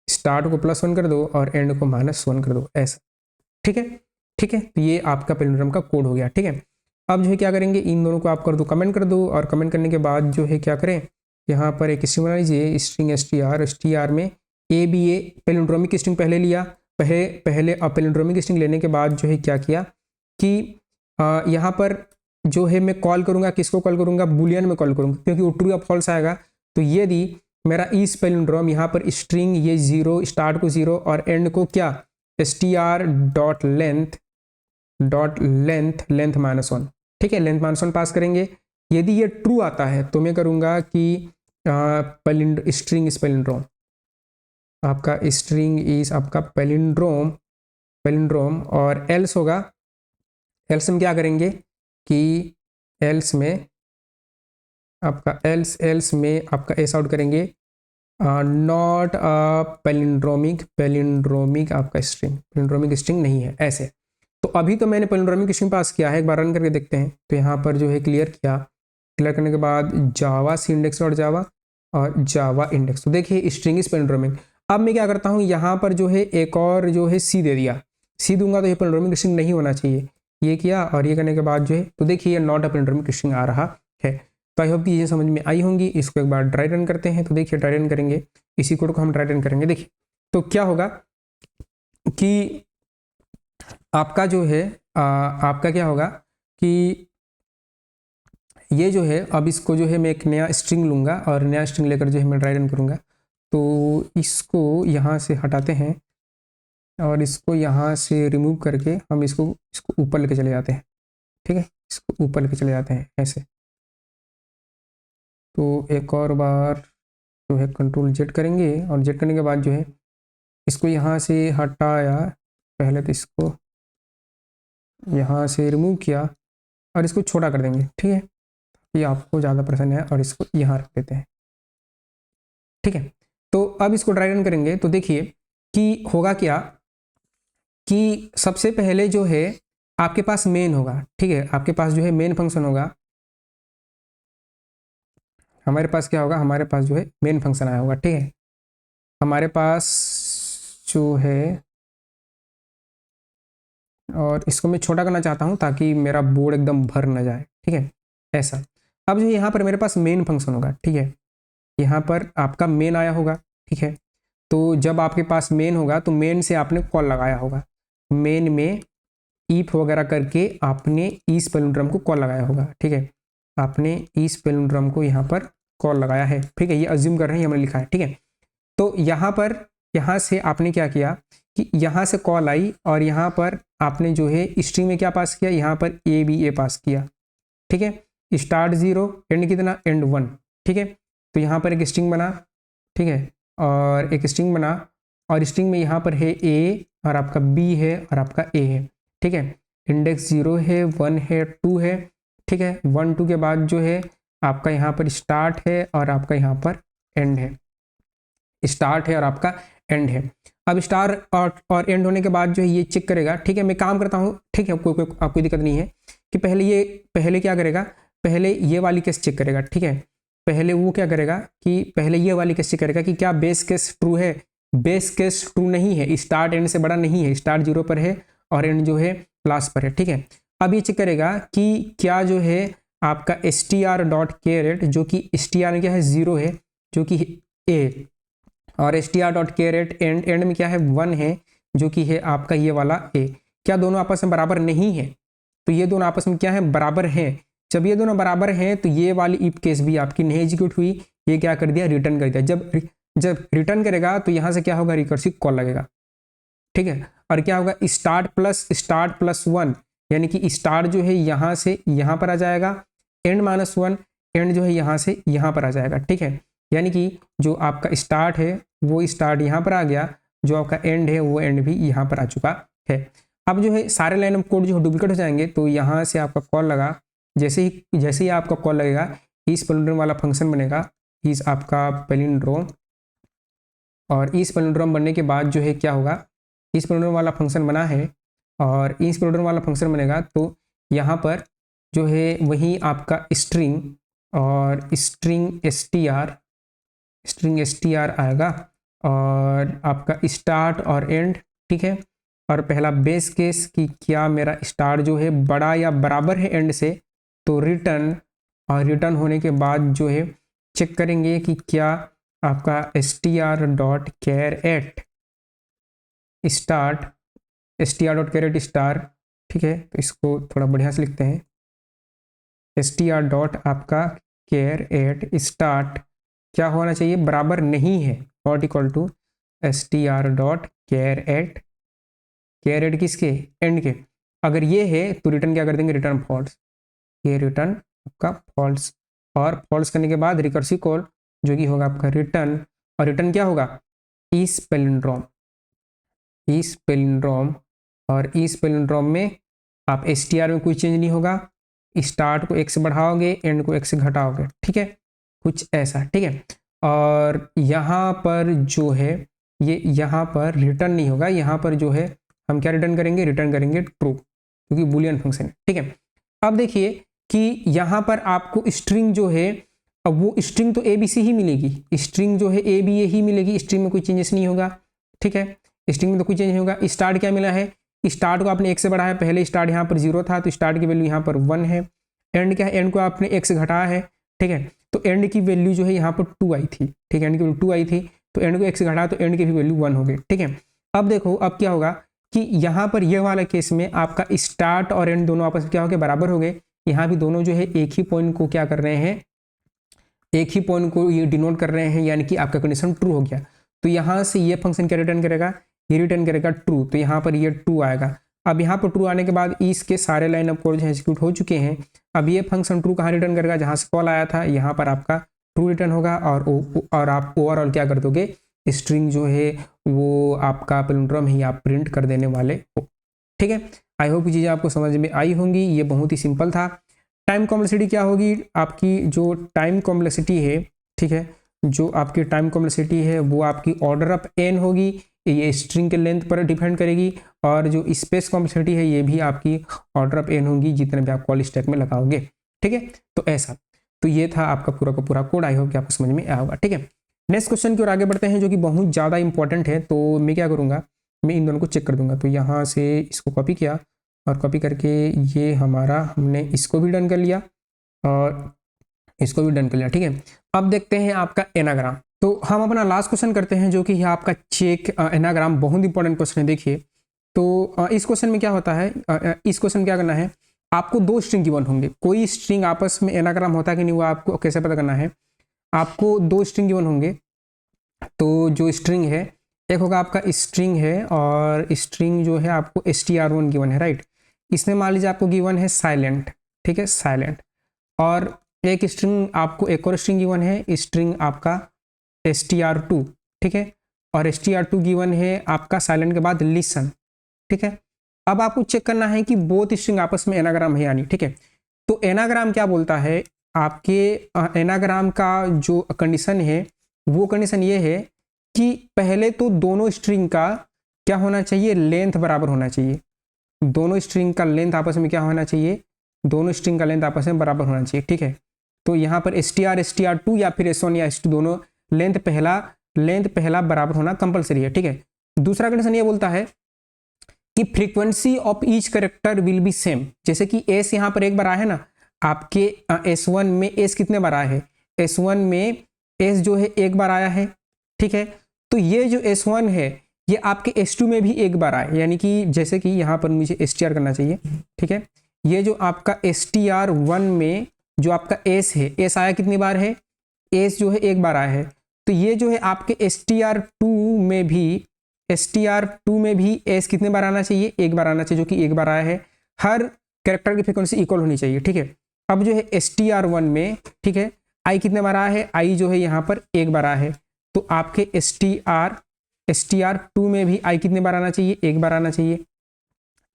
स्टार्ट को +1 कर दो, और एंड को -1 कर दो, ऐसा। ठीक है, ठीक है, तो ये आपका पैलिंड्रोम का कोड हो गया। ठीक है, अब जो है क्या करेंगे, इन दोनों को आप कर दो, कमेंट कर दो, और कमेंट करने के बाद जो है क्या करें, यहाँ पर एक स्ट्रिंग बना लीजिए, स्ट्रिंग str में ABA पैलिंड्रोमिक स्ट्रिंग पहले लिया, पहले पैलिंड्रोमिक स्ट्रिंग लेने के बाद जो है क्या किया कि यहाँ पर जो है मैं कॉल करूँगा, किसको कॉल करूँगा, बुलियन में कॉल करूँगा, क्योंकि वो ट्रू या फॉल्स आएगा। तो यदि मेरा इस पैलिंड्रोम, यहाँ पर स्ट्रिंग ये 0, स्टार्ट को 0 और एंड को क्या, str.length -1। ठीक है, लेंथ -1 पास करेंगे। यदि ये ट्रू आता है तो मैं करूँगा कि स्ट्रिंग इस पैलिंड्रोम, आपका स्ट्रिंग इस आपका पैलिंड्रोम, और एल्स होगा, एल्स में क्या करेंगे कि एल्स में आपका एस आउट करेंगे, नॉट अ पैलिंड्रोमिक आपका पैलिंड्रोमिक स्ट्रिंग नहीं है, ऐसे। तो अभी तो मैंने पैलिंड्रोमिक स्ट्रिंग पास किया है, एक बार रन करके देखते हैं। तो यहाँ पर जो है क्लियर किया, क्लियर करने के बाद जावा c-index.java और जावा इंडेक्स, तो देखिए स्ट्रिंग इज पैलिंड्रोमिक। अब मैं क्या करता हूँ, यहाँ पर जो है एक और जो है सी दे दिया, सी दूंगा तो ये पैलिंड्रोमिक स्ट्रिंग नहीं होना चाहिए, ये किया, और ये करने के बाद जो है तो देखिए नॉट अ पैलिंड्रोमिक स्ट्रिंग आ रहा है। तो आई होप कि ये समझ में आई होंगी। इसको एक बार ड्राई रन करते हैं, तो देखिए ड्राई रन करेंगे, इसी कोड को हम ड्राई रन करेंगे। देखिए तो क्या होगा कि आपका जो है आपका क्या होगा कि ये जो है, अब इसको जो है मैं एक नया स्ट्रिंग लूँगा, और नया स्ट्रिंग लेकर जो है मैं ड्राई रन करूँगा। तो इसको यहाँ से हटाते हैं, और इसको यहाँ से रिमूव करके हम इसको ऊपर लेके चले जाते हैं। ठीक है, इसको ऊपर लेके चले जाते हैं ऐसे। तो एक और बार जो है कंट्रोल जेड करेंगे और जेड करने के बाद जो है इसको यहाँ से हटाया, पहले तो इसको यहाँ से रिमूव किया और इसको छोटा कर देंगे। ठीक है, ये आपको ज़्यादा पसंद है और इसको यहाँ रख देते हैं। ठीक है, तो अब इसको ड्राई रन करेंगे तो देखिए कि होगा क्या कि सबसे पहले जो है आपके पास मेन होगा। ठीक है, आपके पास जो है मेन फंक्शन होगा। हमारे पास क्या होगा, हमारे पास जो है मेन फंक्शन आया होगा। ठीक है, हमारे पास जो है, और इसको मैं छोटा करना चाहता हूँ ताकि मेरा बोर्ड एकदम भर ना जाए। ठीक है, ऐसा। अब जो यहाँ पर मेरे पास मेन फंक्शन होगा। ठीक है, यहाँ पर आपका मेन आया होगा। ठीक है, तो जब आपके पास मेन होगा तो मेन से आपने कॉल लगाया होगा। मेन में ईफ वगैरह करके आपने ईस पैलिंड्रोम को कॉल लगाया होगा। ठीक है, आपने ईस पैलिंड्रोम को यहाँ पर कॉल लगाया है। ठीक है, ये अज्यूम कर रहे हैं, हमने लिखा है। ठीक है, तो यहाँ पर यहाँ से आपने क्या किया कि यहाँ से कॉल आई और यहाँ पर आपने जो है स्ट्रिंग में क्या पास किया, यहाँ पर ए बी ए पास किया। ठीक है, स्टार्ट 0, एंड कितना, एंड 1। ठीक है, तो यहाँ पर एक स्ट्रिंग बना। ठीक है, और एक स्ट्रिंग बना और स्ट्रिंग में यहाँ पर है ए और आपका बी है और आपका ए है। ठीक है, इंडेक्स 0 है, 1 है, 2 है। ठीक है, 1 2 के बाद जो है आपका यहाँ पर स्टार्ट है और आपका यहाँ पर एंड है। स्टार्ट है और आपका एंड है। अब स्टार और एंड होने के बाद जो है ये चेक करेगा। ठीक है, मैं काम करता हूँ। ठीक है, कोई दिक्कत नहीं है कि पहले क्या करेगा, पहले ये वाली केस चेक करेगा। ठीक है, पहले वो क्या करेगा कि पहले ये वाली केस चेक करेगा कि क्या बेस केस ट्रू है। बेस केस ट्रू नहीं है, स्टार्ट एंड से बड़ा नहीं है, स्टार्ट 0 पर है और एंड जो है लास्ट पर है। ठीक है, अब ये चेक करेगा कि क्या जो है आपका str.char जो कि str क्या है 0 है, जो कि ए, और str.char एंड में क्या है 1 है, जो कि है आपका ये वाला ए। क्या दोनों आपस में बराबर नहीं है? तो ये दोनों आपस में क्या है, बराबर हैं। जब ये दोनों बराबर हैं तो ये वाली इफ केस भी आपकी नहीं एग्जीक्यूट हुई, ये क्या कर दिया, रिटर्न कर दिया। जब रिटर्न करेगा तो यहाँ से क्या होगा, रिकर्सिव कॉल लगेगा। ठीक है, और क्या होगा, स्टार्ट प्लस 1, यानी कि स्टार्ट जो है यहाँ से यहाँ पर आ जाएगा, एंड -1, एंड जो है यहाँ से यहाँ पर आ जाएगा। ठीक है, यानी कि जो आपका स्टार्ट है वो स्टार्ट यहाँ पर आ गया, जो आपका एंड है वो एंड भी यहाँ पर आ चुका है। अब जो है सारे लाइन ऑफ कोड जो डुप्लीकेट हो जाएंगे, तो यहाँ से आपका कॉल लगा, जैसे ही आपका कॉल लगेगा इस पैलिंड्रोम वाला फंक्शन बनेगा, इस आपका पैलिंड्रोम। और इस पैलिंड्रोम बनने के बाद जो है क्या होगा, इस पैलिंड्रोम वाला फंक्शन बना है और इस पैलिंड्रोम वाला फंक्शन बनेगा, तो यहाँ पर जो है वही आपका स्ट्रिंग और स्ट्रिंग str आएगा और आपका स्टार्ट और एंड। ठीक है, और पहला बेस केस कि क्या मेरा स्टार्ट जो है बड़ा या बराबर है एंड से, तो रिटर्न, और रिटर्न होने के बाद जो है चेक करेंगे कि क्या आपका str.char स्टार्ट, str.char स्टार। ठीक है, तो इसको थोड़ा बढ़िया से लिखते हैं, str. आपका char स्टार्ट क्या होना चाहिए, बराबर नहीं है, नॉट इक्वल टू str.char किसके, एंड के। अगर ये है तो रिटर्न क्या कर देंगे, रिटर्न फॉल्स, ये रिटर्न आपका फॉल्स। और फॉल्स करने के बाद रिकर्सिव कॉल जो कि होगा आपका रिटर्न, और रिटर्न क्या होगा, इस पैलिंड्रोम। और इस पैलिंड्रोम में आप str में कोई चेंज नहीं होगा, स्टार्ट को 1 से बढ़ाओगे, एंड को 1 से घटाओगे। ठीक है, कुछ ऐसा। ठीक है, और यहाँ पर जो है ये यहाँ पर रिटर्न नहीं होगा, यहाँ पर जो है हम क्या रिटर्न करेंगे, रिटर्न करेंगे ट्रू, क्योंकि बुलियन फंक्शन है। ठीक है, अब देखिए कि यहाँ पर आपको स्ट्रिंग जो है, अब वो स्ट्रिंग तो ए बी सी ही मिलेगी, स्ट्रिंग जो है ए बी ए ही मिलेगी, स्ट्रिंग में कोई चेंजेस नहीं होगा। ठीक है, स्ट्रिंग में तो कोई चेंज नहीं होगा। स्टार्ट क्या मिला है, स्टार्ट को आपने 1 से बढ़ाया, पहले स्टार्ट यहाँ पर 0 था तो स्टार्ट की वैल्यू यहाँ पर 1 है। एंड क्या है, एंड को आपने 1 से घटाया है। ठीक है, तो एंड की वैल्यू जो है यहाँ पर 2 आई थी। ठीक है, एंड की वैल्यू 2 आई थी, तो एंड को 1 से घटाया तो एंड की भी वैल्यू 1 हो गई। ठीक है, अब देखो अब क्या होगा कि यहाँ पर यह वाला केस में आपका स्टार्ट और एंड दोनों आपस में क्या हो गए, बराबर हो गए। यहाँ भी दोनों जो है एक ही पॉइंट को क्या कर रहे हैं, एक ही पॉइंट को ये डिनोट कर रहे हैं, यानी कि आपका कंडीशन ट्रू हो गया। तो यहाँ से ये फंक्शन क्या रिटर्न करेगा, ये रिटर्न करेगा ट्रू, तो यहाँ पर ये ट्रू आएगा। अब यहाँ पर ट्रू आने के बाद इसके सारे लाइन ऑफ कोड जो एग्जीक्यूट हो चुके हैं। अब ये फंक्शन ट्रू कहाँ रिटर्न करेगा, जहाँ से कॉल आया था, यहाँ पर आपका ट्रू रिटर्न होगा और आप ओवरऑल क्या कर दोगे, स्ट्रिंग जो है वो आपका पैलिंड्रोम ही आप प्रिंट कर देने वाले हो। ठीक है, आई होप ये चीज़ें आपको समझ में आई होंगी। ये बहुत ही सिंपल था। टाइम कॉम्प्लेक्सिटी क्या होगी, आपकी जो टाइम कॉम्प्लेक्सिटी है, ठीक है, जो आपकी टाइम कॉम्प्लेक्सिटी है वो आपकी ऑर्डर ऑफ एन होगी। ये स्ट्रिंग के लेंथ पर डिपेंड करेगी, और जो स्पेस कॉम्प्लेक्सिटी है ये भी आपकी ऑर्डर ऑफ एन होगी, जितने भी आप कॉल स्टैक में लगाओगे। ठीक है, तो ऐसा, तो ये था आपका पूरा का पूरा कोड। आई होप कि आपको समझ में आया होगा। ठीक है, नेक्स्ट क्वेश्चन की ओर आगे बढ़ते हैं, जो कि बहुत ज़्यादा इंपॉर्टेंट है। तो मैं क्या करूँगा, मैं इन दोनों को चेक कर दूंगा। तो यहाँ से इसको कॉपी किया, और कॉपी करके ये हमारा, हमने इसको भी डन कर लिया और इसको भी डन कर लिया। ठीक है, अब देखते हैं आपका एनाग्राम। तो हम अपना लास्ट क्वेश्चन करते हैं, जो कि है आपका चेक एनाग्राम। बहुत इंपॉर्टेंट क्वेश्चन है। देखिए, तो इस क्वेश्चन में क्या होता है, इस क्वेश्चन में क्या करना है, आपको दो स्ट्रिंग गिवन होंगे। कोई स्ट्रिंग आपस में एनाग्राम होता है कि नहीं, वो आपको कैसे पता करना है। आपको दो स्ट्रिंग गिवन होंगे। तो जो स्ट्रिंग है, एक होगा आपका स्ट्रिंग है, और स्ट्रिंग जो है आपको str1 गिवन है, राइट। इसमें मान लीजिए आपको गिवन है साइलेंट, ठीक है, साइलेंट। और एक स्ट्रिंग आपको, एक और स्ट्रिंग गिवन है, स्ट्रिंग आपका str2, ठीक है, और str2 गिवन है आपका साइलेंट के बाद लिसन। ठीक है, अब आपको चेक करना है कि बोथ स्ट्रिंग आपस में एनाग्राम है या नहीं। ठीक है, तो एनाग्राम क्या बोलता है, आपके एनाग्राम का जो कंडीशन है, वो कंडीशन ये है कि पहले तो दोनों स्ट्रिंग का क्या होना चाहिए, लेंथ बराबर होना चाहिए। दोनों स्ट्रिंग का लेंथ आपस में क्या होना चाहिए, दोनों स्ट्रिंग का लेंथ आपस में बराबर होना चाहिए। ठीक है, तो यहाँ पर str2 या फिर s1 या s2 दोनों लेंथ पहला बराबर होना कंपलसरी है। ठीक है, दूसरा कंडीशन ये बोलता है कि frequency of each character will be same. जैसे कि s यहाँ पर एक बार आया है ना, आपके s1 में s कितने बार आया है, s1 में s जो है एक बार आया है। ठीक है, तो ये जो s1 है ये आपके s2 में भी एक बार आए, यानी कि जैसे कि यहाँ पर मुझे str करना चाहिए। ठीक है, ये जो आपका str1 में जो आपका s है, s आया कितनी बार है, s जो है एक बार आया है। तो ये जो है आपके str2 में भी s कितने बार आना चाहिए, एक बार आना चाहिए, जो कि एक बार आया है। हर कैरेक्टर की फ्रीक्वेंसी इक्वल होनी चाहिए। ठीक है, अब जो है str1 में, ठीक है, i कितने बार आया है, i जो है यहाँ पर एक बार आया है। तो आपके str2 में भी i कितने बार आना चाहिए, एक बार आना चाहिए।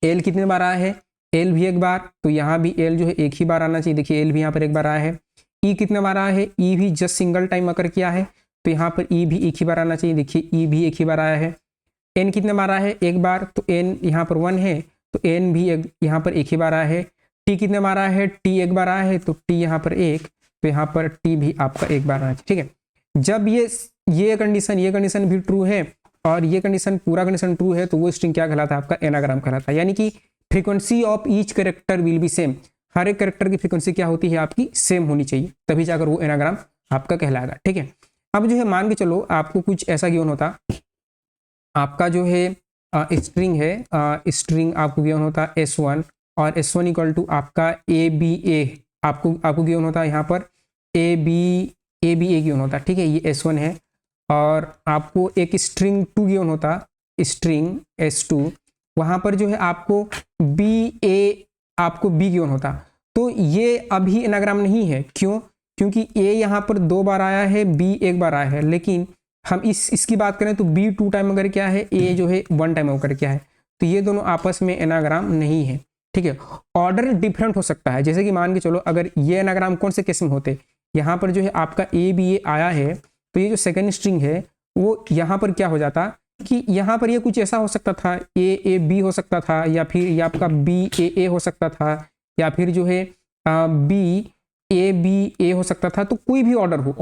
l कितने बार आया है, l भी एक बार, तो यहाँ भी l जो है एक ही बार आना चाहिए। देखिए l भी यहाँ पर एक बार आया है। e कितने बार आया है, e भी जस्ट सिंगल टाइम अकर किया है, तो यहाँ पर e भी एक ही बार आना चाहिए। देखिए e भी एक ही बार आया है। n कितने बार आया है, एक बार, तो n यहाँ पर 1 है, तो n भी यहाँ पर एक ही बार आया है। t कितने बार आया है, t एक बार आया है, तो t यहाँ पर एक, तो यहाँ पर t भी आपका एक बार आना चाहिए। ठीक है, जब ये कंडीशन भी ट्रू है और ये कंडीशन पूरा कंडीशन ट्रू है, तो वो स्ट्रिंग क्या कहलाता है, आपका एनाग्राम कहलाता है। यानी कि frequency of each character will be same, हर एक कैरेक्टर की फ्रीक्वेंसी क्या होती है, आपकी सेम होनी चाहिए, तभी जाकर वो एनाग्राम आपका कहलाएगा। ठीक है, अब जो है मान के चलो आपको कुछ ऐसा गिवन होता, आपका जो है स्ट्रिंग है, स्ट्रिंग आपको गिवन होता s1, और s1 इक्वल टू आपका ABA, आपको गिवन होता है यहाँ पर ABA गिवन होता। ठीक है, ये s1 है, और आपको एक स्ट्रिंग 2 गिवन होता, स्ट्रिंग s2, वहाँ पर जो है आपको B गिवन होता। तो ये अभी एनाग्राम नहीं है, क्यों, क्योंकि a यहाँ पर 2 बार आया है, b एक बार आया है। लेकिन हम इसकी बात करें तो b 2 टाइम अगर क्या है, a जो है 1 टाइम अगर क्या है, तो ये दोनों आपस में एनाग्राम नहीं है। ठीक है, ऑर्डर डिफरेंट हो सकता है। जैसे कि मान के चलो अगर ये एनाग्राम कौन से केस में होते, यहाँ पर जो है आपका ABA आया है, तो ये जो सेकेंड स्ट्रिंग है वो यहाँ पर क्या हो जाता कि यहाँ पर ये कुछ ऐसा हो सकता था, AAB हो सकता था, या फिर ये आपका BAA हो सकता था, या फिर जो है BABA हो सकता था। तो कोई भी ऑर्डर हो,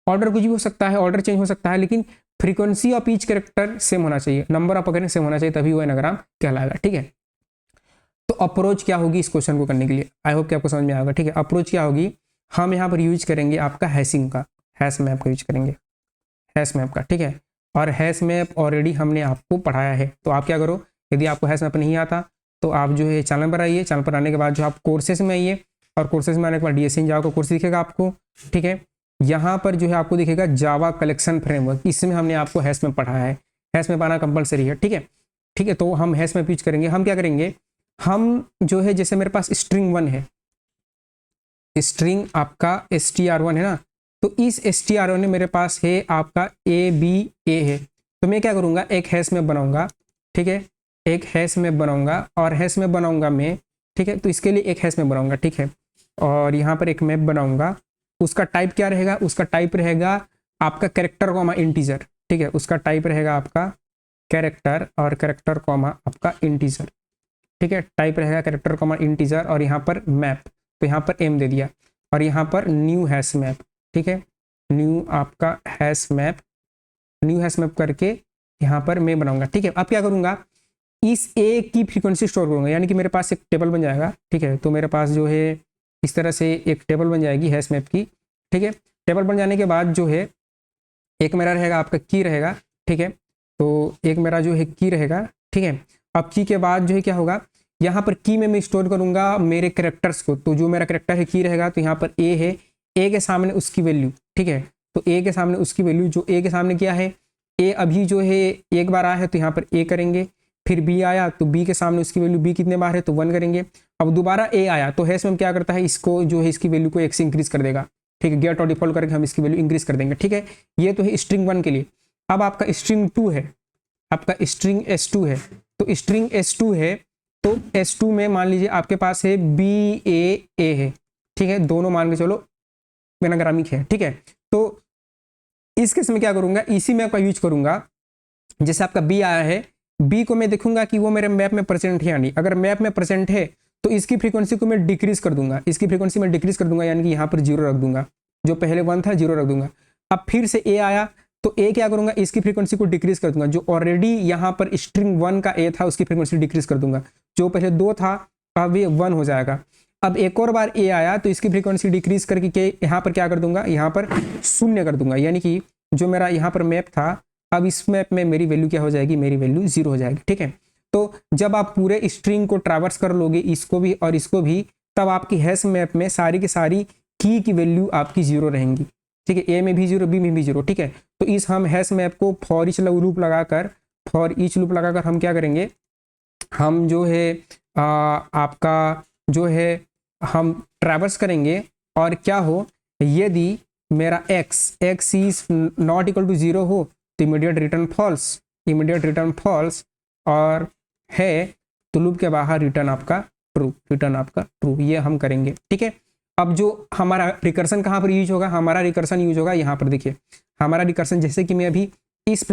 ऑर्डर कुछ भी हो सकता है, ऑर्डर चेंज हो सकता है, लेकिन frequency of each character same होना चाहिए, नंबर ऑफ अकरेंस सेम होना चाहिए, तभी वो एनाग्राम कहलाएगा। ठीक है, तो अप्रोच क्या होगी इस क्वेश्चन को करने के लिए, आई होप कि आपको समझ में आएगा। ठीक है, अप्रोच क्या होगी, हम यहाँ पर यूज करेंगे आपका हैशिंग का, हैश मैप का यूज करेंगे, हैश मैप का। ठीक है, और हैश मैप ऑलरेडी हमने आपको पढ़ाया है। तो आप क्या करो, यदि आपको हैश मैप नहीं आता तो आप जो है चैनल पर आइए, चैनल पर आने के बाद जो आप कोर्सेज में आइए, और कोर्सेज में आने के बाद DSN जावा का कोर्स दिखेगा आपको। ठीक है, यहाँ पर जो है आपको दिखेगा जावा कलेक्शन फ्रेमवर्क, इसमें हमने आपको हैश मैप पढ़ाया है। हैश मैप आना कंपलसरी है, ठीक है। ठीक है, तो हम हैश मैप यूज करेंगे। हम क्या करेंगे, हम जो है जैसे मेरे पास स्ट्रिंग 1 है, स्ट्रिंग आपका str1 है ना, तो इस str1 में मेरे पास है आपका a है, तो मैं क्या करूँगा, एक हैश मैप बनाऊँगा, ठीक है, एक हैश मैप बनाऊँगा और हैश मैप बनाऊँगा मैं, ठीक है। तो इसके लिए एक हैश मैप बनाऊँगा, ठीक है, और यहाँ पर एक मैप बनाऊँगा। उसका टाइप क्या रहेगा, उसका टाइप रहेगा आपका कैरेक्टर कॉमा इंटीजर, ठीक है, उसका टाइप रहेगा आपका कैरेक्टर और कैरेक्टर कॉमा आपका इंटीजर, ठीक है, टाइप रहेगा कैरेक्टर कॉमा इंटीजर और यहाँ पर मैप, तो यहाँ पर एम दे दिया और यहाँ पर न्यू हैश मैप, ठीक है, न्यू आपका hash map, new hash map करके यहाँ पर मैं बनाऊंगा, ठीक है। अब क्या करूँगा, इस ए की फ्रीक्वेंसी स्टोर करूँगा, यानी कि मेरे पास एक टेबल बन जाएगा, ठीक है। तो मेरे पास जो है इस तरह से एक टेबल बन जाएगी हैश मैप की, ठीक है। टेबल बन जाने के बाद जो है एक मेरा रहेगा आपका की रहेगा, ठीक है, तो एक मेरा जो है की रहेगा, ठीक है। अब की के बाद जो है क्या होगा, यहाँ पर की में मैं स्टोर करूँगा मेरे करेक्टर्स को, तो जो मेरा करेक्टर है की रहेगा, तो यहाँ पर ए है, ए के सामने उसकी वैल्यू, ठीक है, तो ए के सामने उसकी वैल्यू, जो ए के सामने क्या है, ए अभी जो है एक बार आया है तो यहाँ पर ए करेंगे, फिर बी आया तो बी के सामने उसकी वैल्यू बी कितने बार है तो 1 करेंगे। अब दोबारा ए आया तो हैश मैप क्या करता है, इसको जो है इसकी वैल्यू को 1 से इंक्रीज कर देगा, ठीक है, गेट और डिफॉल्ट करके हम इसकी वैल्यू इंक्रीज कर देंगे, ठीक है। ये तो है स्ट्रिंग 1 के लिए। अब आपका स्ट्रिंग 2 है, आपका स्ट्रिंग S2 है, तो स्ट्रिंग S2 है, तो S2 में मान लीजिए आपके पास है BAA है, ठीक है, दोनों मान के चलो एनाग्रामिक है, ठीक है। तो इस केस में क्या करूंगा, इसी मैप का यूज करूंगा, जैसे आपका बी आया है, बी को मैं देखूंगा कि वो मेरे मैप में प्रेजेंट है या नहीं, अगर मैप में प्रेजेंट है तो इसकी फ्रीक्वेंसी को मैं डिक्रीज कर दूंगा, इसकी फ्रीक्वेंसी में डिक्रीज कर दूंगा, यानी कि यहाँ पर 0 रख दूंगा, जो पहले 1 था 0 रख दूंगा। अब फिर से ए आया तो ए क्या करूंगा, इसकी फ्रीक्वेंसी को डिक्रीज कर दूंगा, जो ऑलरेडी यहाँ पर स्ट्रिंग 1 का ए था उसकी फ्रीक्वेंसी डिक्रीज कर दूंगा, जो पहले 2 था अब ये 1 हो जाएगा। अब एक और बार ए आया तो इसकी फ्रीक्वेंसी डिक्रीज करके यहाँ पर क्या कर दूंगा, यहाँ पर 0 कर दूंगा, यानी कि जो मेरा यहाँ पर मैप था अब इस मैप में मेरी वैल्यू क्या हो जाएगी, मेरी वैल्यू 0 हो जाएगी, ठीक है। तो जब आप पूरे स्ट्रिंग को ट्रैवर्स कर लोगे, इसको भी और इसको भी, तब आपकी हैश मैप में सारी की सारी की वैल्यू आपकी 0 रहेंगी, ठीक है, ए में भी 0 बी में भी 0, ठीक है। तो इस हम हैश मैप को फॉर ईच लूप लगाकर हम क्या करेंगे, हम जो है आपका जो है हम ट्रैवर्स करेंगे, और क्या हो, यदि मेरा x is not equal to 0 हो तो इमीडिएट रिटर्न फॉल्स, और है तो लूप के बाहर रिटर्न आपका ट्रू, ये हम करेंगे, ठीक है। अब जो हमारा रिकर्सन कहाँ पर यूज होगा, हमारा रिकर्सन यूज होगा यहाँ पर, देखिए हमारा रिकर्सन, जैसे कि मैं अभी इस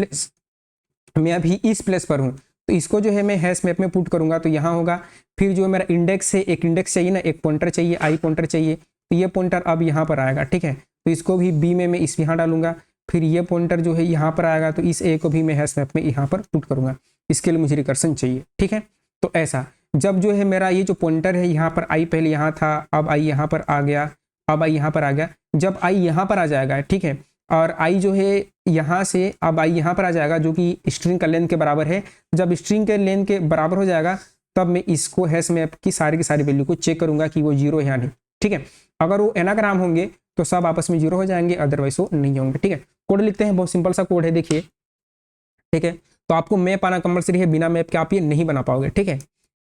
प्लेस पर हूँ, तो इसको जो है मैं हैश मैप में पुट करूँगा तो यहाँ होगा, फिर जो मेरा इंडेक्स है, एक इंडेक्स चाहिए ना, एक पॉइंटर चाहिए, आई पॉइंटर चाहिए, तो ये पॉइंटर अब यहाँ पर आएगा, ठीक है, तो इसको भी बी में मैं इस यहाँ डालूंगा, फिर ये पॉइंटर जो है यहाँ पर आएगा, तो इस ए को भी मैं हैश मैप में यहाँ पर पुट करूँगा, इसके लिए मुझे रिकर्सन चाहिए, ठीक है। तो ऐसा जब जो है मेरा ये जो पॉइंटर है यहाँ पर आई पहले यहाँ था, अब आई यहाँ पर आ गया, अब आई यहाँ पर आ गया, जब आई यहाँ पर आ जाएगा, ठीक है, और आई जो है यहाँ से अब आई यहाँ पर आ जाएगा, जो कि स्ट्रिंग का लेंथ के बराबर है, जब स्ट्रिंग के लेंथ के बराबर हो जाएगा तब मैं इसको हैश मैप की सारी वैल्यू को चेक करूंगा कि वो 0 है या नहीं, ठीक है। अगर वो एनाग्राम होंगे तो सब आपस में 0 हो जाएंगे, अदरवाइज वो नहीं होंगे, ठीक है। कोड लिखते हैं, बहुत सिंपल सा कोड है, देखिए, ठीक है। तो आपको मैप आना कंपलसरी है, बिना मैप के आप ये नहीं बना पाओगे, ठीक है।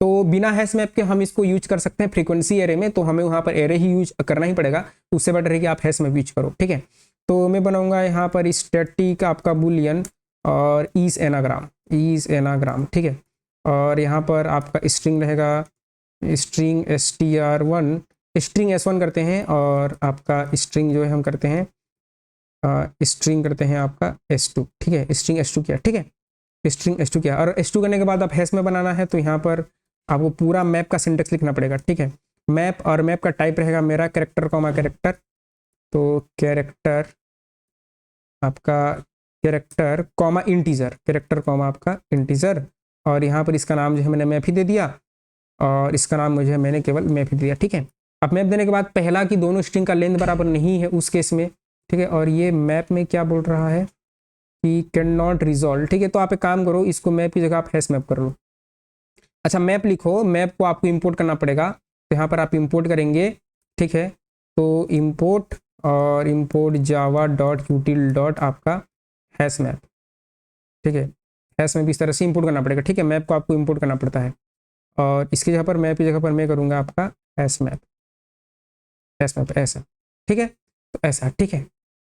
तो बिना हैश मैप के हम इसको यूज कर सकते हैं फ्रीक्वेंसी एरे में, तो हमें वहाँ पर एरे ही यूज करना ही पड़ेगा, उससे बेटर है कि आप हैश मैप यूज करो, ठीक है। तो मैं बनाऊंगा यहाँ पर स्टैटिक आपका बुलियन और इज एनाग्राम, ठीक है, और यहाँ पर आपका स्ट्रिंग रहेगा स्ट्रिंग str1, स्ट्रिंग s1 करते हैं, और आपका स्ट्रिंग जो है हम करते हैं स्ट्रिंग करते हैं आपका s2, ठीक है, स्ट्रिंग s2 किया, ठीक है, स्ट्रिंग s2 किया, और s2 करने के बाद आप हैश में बनाना है तो यहाँ पर आपको पूरा मैप का सिंटेक्स लिखना पड़ेगा, ठीक है। मैप और मैप का टाइप रहेगा मेरा कैरेक्टर कॉमा कैरेक्टर, तो कैरेक्टर आपका character comma integer, character comma आपका इंटीजर, और यहाँ पर इसका नाम जो है मैंने मैप ही दे दिया, और इसका नाम मुझे मैंने केवल मैप ही दिया, ठीक है। अब मैप देने के बाद पहला कि दोनों स्ट्रिंग का लेंथ बराबर नहीं है उस केस में, ठीक है, और ये मैप में क्या बोल रहा है कि कैन नॉट रिजॉल्व, ठीक है। तो आप एक काम करो, इसको मैप की जगह आप हैश मैप कर लो, अच्छा मैप लिखो, मैप को आपको इंपोर्ट करना पड़ेगा, तो यहाँ पर आप इंपोर्ट करेंगे, ठीक है, तो इंपोर्ट और इंपोर्ट java.util. आपका हैश मैप, ठीक है, हैश मैप इस तरह से इंपोर्ट करना पड़ेगा, ठीक है। मैप को आपको इंपोर्ट करना पड़ता है, और इसकी जगह पर मैप की जगह पर मैं करूँगा आपका हैश मैप ऐसा, ठीक है। तो ऐसा, ठीक है।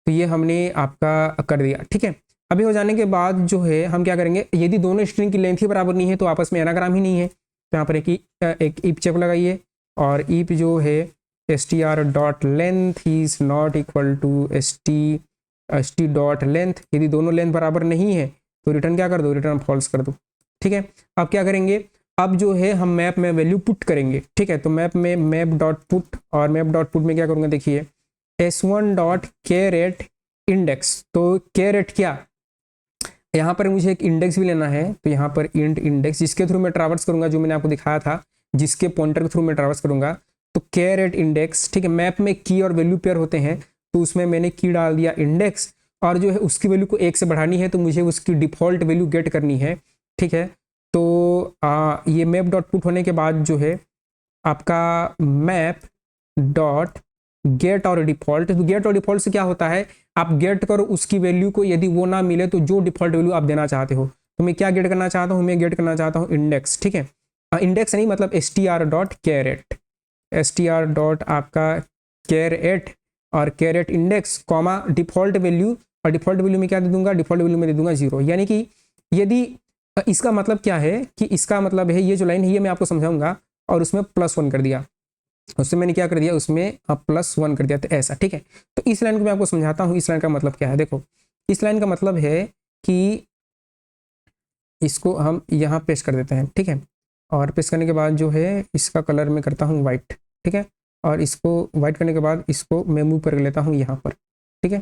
तो ये हमने आपका कर दिया, ठीक है। अभी हो जाने के बाद जो है हम क्या करेंगे, यदि दोनों स्ट्रिंग की लेंथ ही बराबर नहीं है तो आपस में एनाग्राम ही नहीं है, तो यहाँ पर एक इफ चेक लगाइए, और इफ जो है str.length is not equal to st.length, यदि दोनों लेंथ बराबर नहीं है तो रिटर्न क्या कर दो, रिटर्न फॉल्स कर दो, ठीक है। अब क्या करेंगे, अब जो है हम मैप में वैल्यू पुट करेंगे, ठीक है। तो मैप में मैप डॉट पुट, और मैप डॉट पुट में क्या करूँगा, देखिए s1 डॉट कैरेट इंडेक्स। तो कैरेट क्या, यहाँ पर मुझे एक इंडेक्स भी लेना है, तो यहाँ पर इंट इंडेक्स जिसके थ्रू मैं ट्रैवर्स करूँगा, जो मैंने आपको दिखाया था, जिसके पॉइंटर के थ्रू मैं ट्रैवर्स करूँगा, तो कैरेट इंडेक्स, ठीक है। मैप में की और वैल्यू पेयर होते हैं, तो उसमें मैंने की डाल दिया इंडेक्स, और जो है उसकी वैल्यू को 1 से बढ़ानी है, तो मुझे उसकी डिफ़ॉल्ट वैल्यू गेट करनी है, ठीक है। तो ये मैप डॉट पुट होने के बाद जो है आपका मैप डॉट गेट और डिफ़ॉल्ट, तो गेट और डिफ़ॉल्ट से क्या होता है, आप गेट करो उसकी वैल्यू को, यदि वो ना मिले तो जो डिफ़ॉल्ट वैल्यू आप देना चाहते हो, तो मैं क्या गेट करना चाहता हूँ, मैं गेट करना चाहता हूँ इंडेक्स, ठीक है। इंडेक्स नहीं, मतलब str डॉट आपका कैरेट और caret index comma default value, और डिफ़ॉल्ट वैल्यू में क्या दे दूंगा, डिफ़ॉल्ट वैल्यू में दे दूंगा 0। यानी कि यदि इसका मतलब क्या है, कि इसका मतलब है ये जो लाइन है ये मैं आपको समझाऊंगा, और उसमें +1 कर दिया, उससे मैंने क्या कर दिया, उसमें +1 कर दिया, तो ऐसा, ठीक है। तो इस लाइन को मैं आपको समझाता हूँ, इस लाइन का मतलब क्या है। देखो, इस लाइन का मतलब है कि इसको हम यहाँ पेस्ट कर देते हैं, ठीक है। और पेस्ट करने के बाद जो है इसका कलर मैं करता हूँ वाइट, ठीक है। और इसको वाइट करने के बाद इसको मैं मूव कर लेता हूँ यहाँ पर, ठीक है,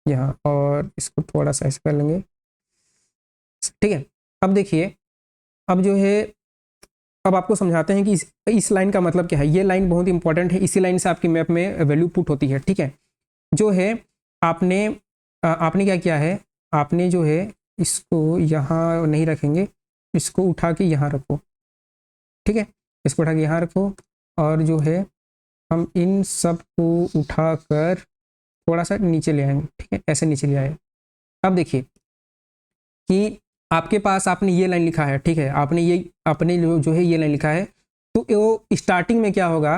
यहाँ, और इसको थोड़ा सा ऐसे कर लेंगे, ठीक है। अब देखिए, अब जो है अब आपको समझाते हैं कि इस लाइन का मतलब क्या है। ये लाइन बहुत इंपॉर्टेंट है, इसी लाइन से आपकी मैप में वैल्यू पुट होती है, ठीक है। जो है आपने आपने क्या किया है, आपने जो है इसको यहाँ नहीं रखेंगे, इसको उठा के यहाँ रखो, ठीक है। इसको उठा के यहाँ रखो, और जो है हम इन सब को उठा कर थोड़ा सा नीचे ले आएंगे, ठीक है, ऐसे नीचे ले आए। अब देखिए कि आपके पास आपने ये लाइन लिखा है, ठीक है, आपने जो है ये लाइन लिखा है, तो वो स्टार्टिंग में क्या होगा,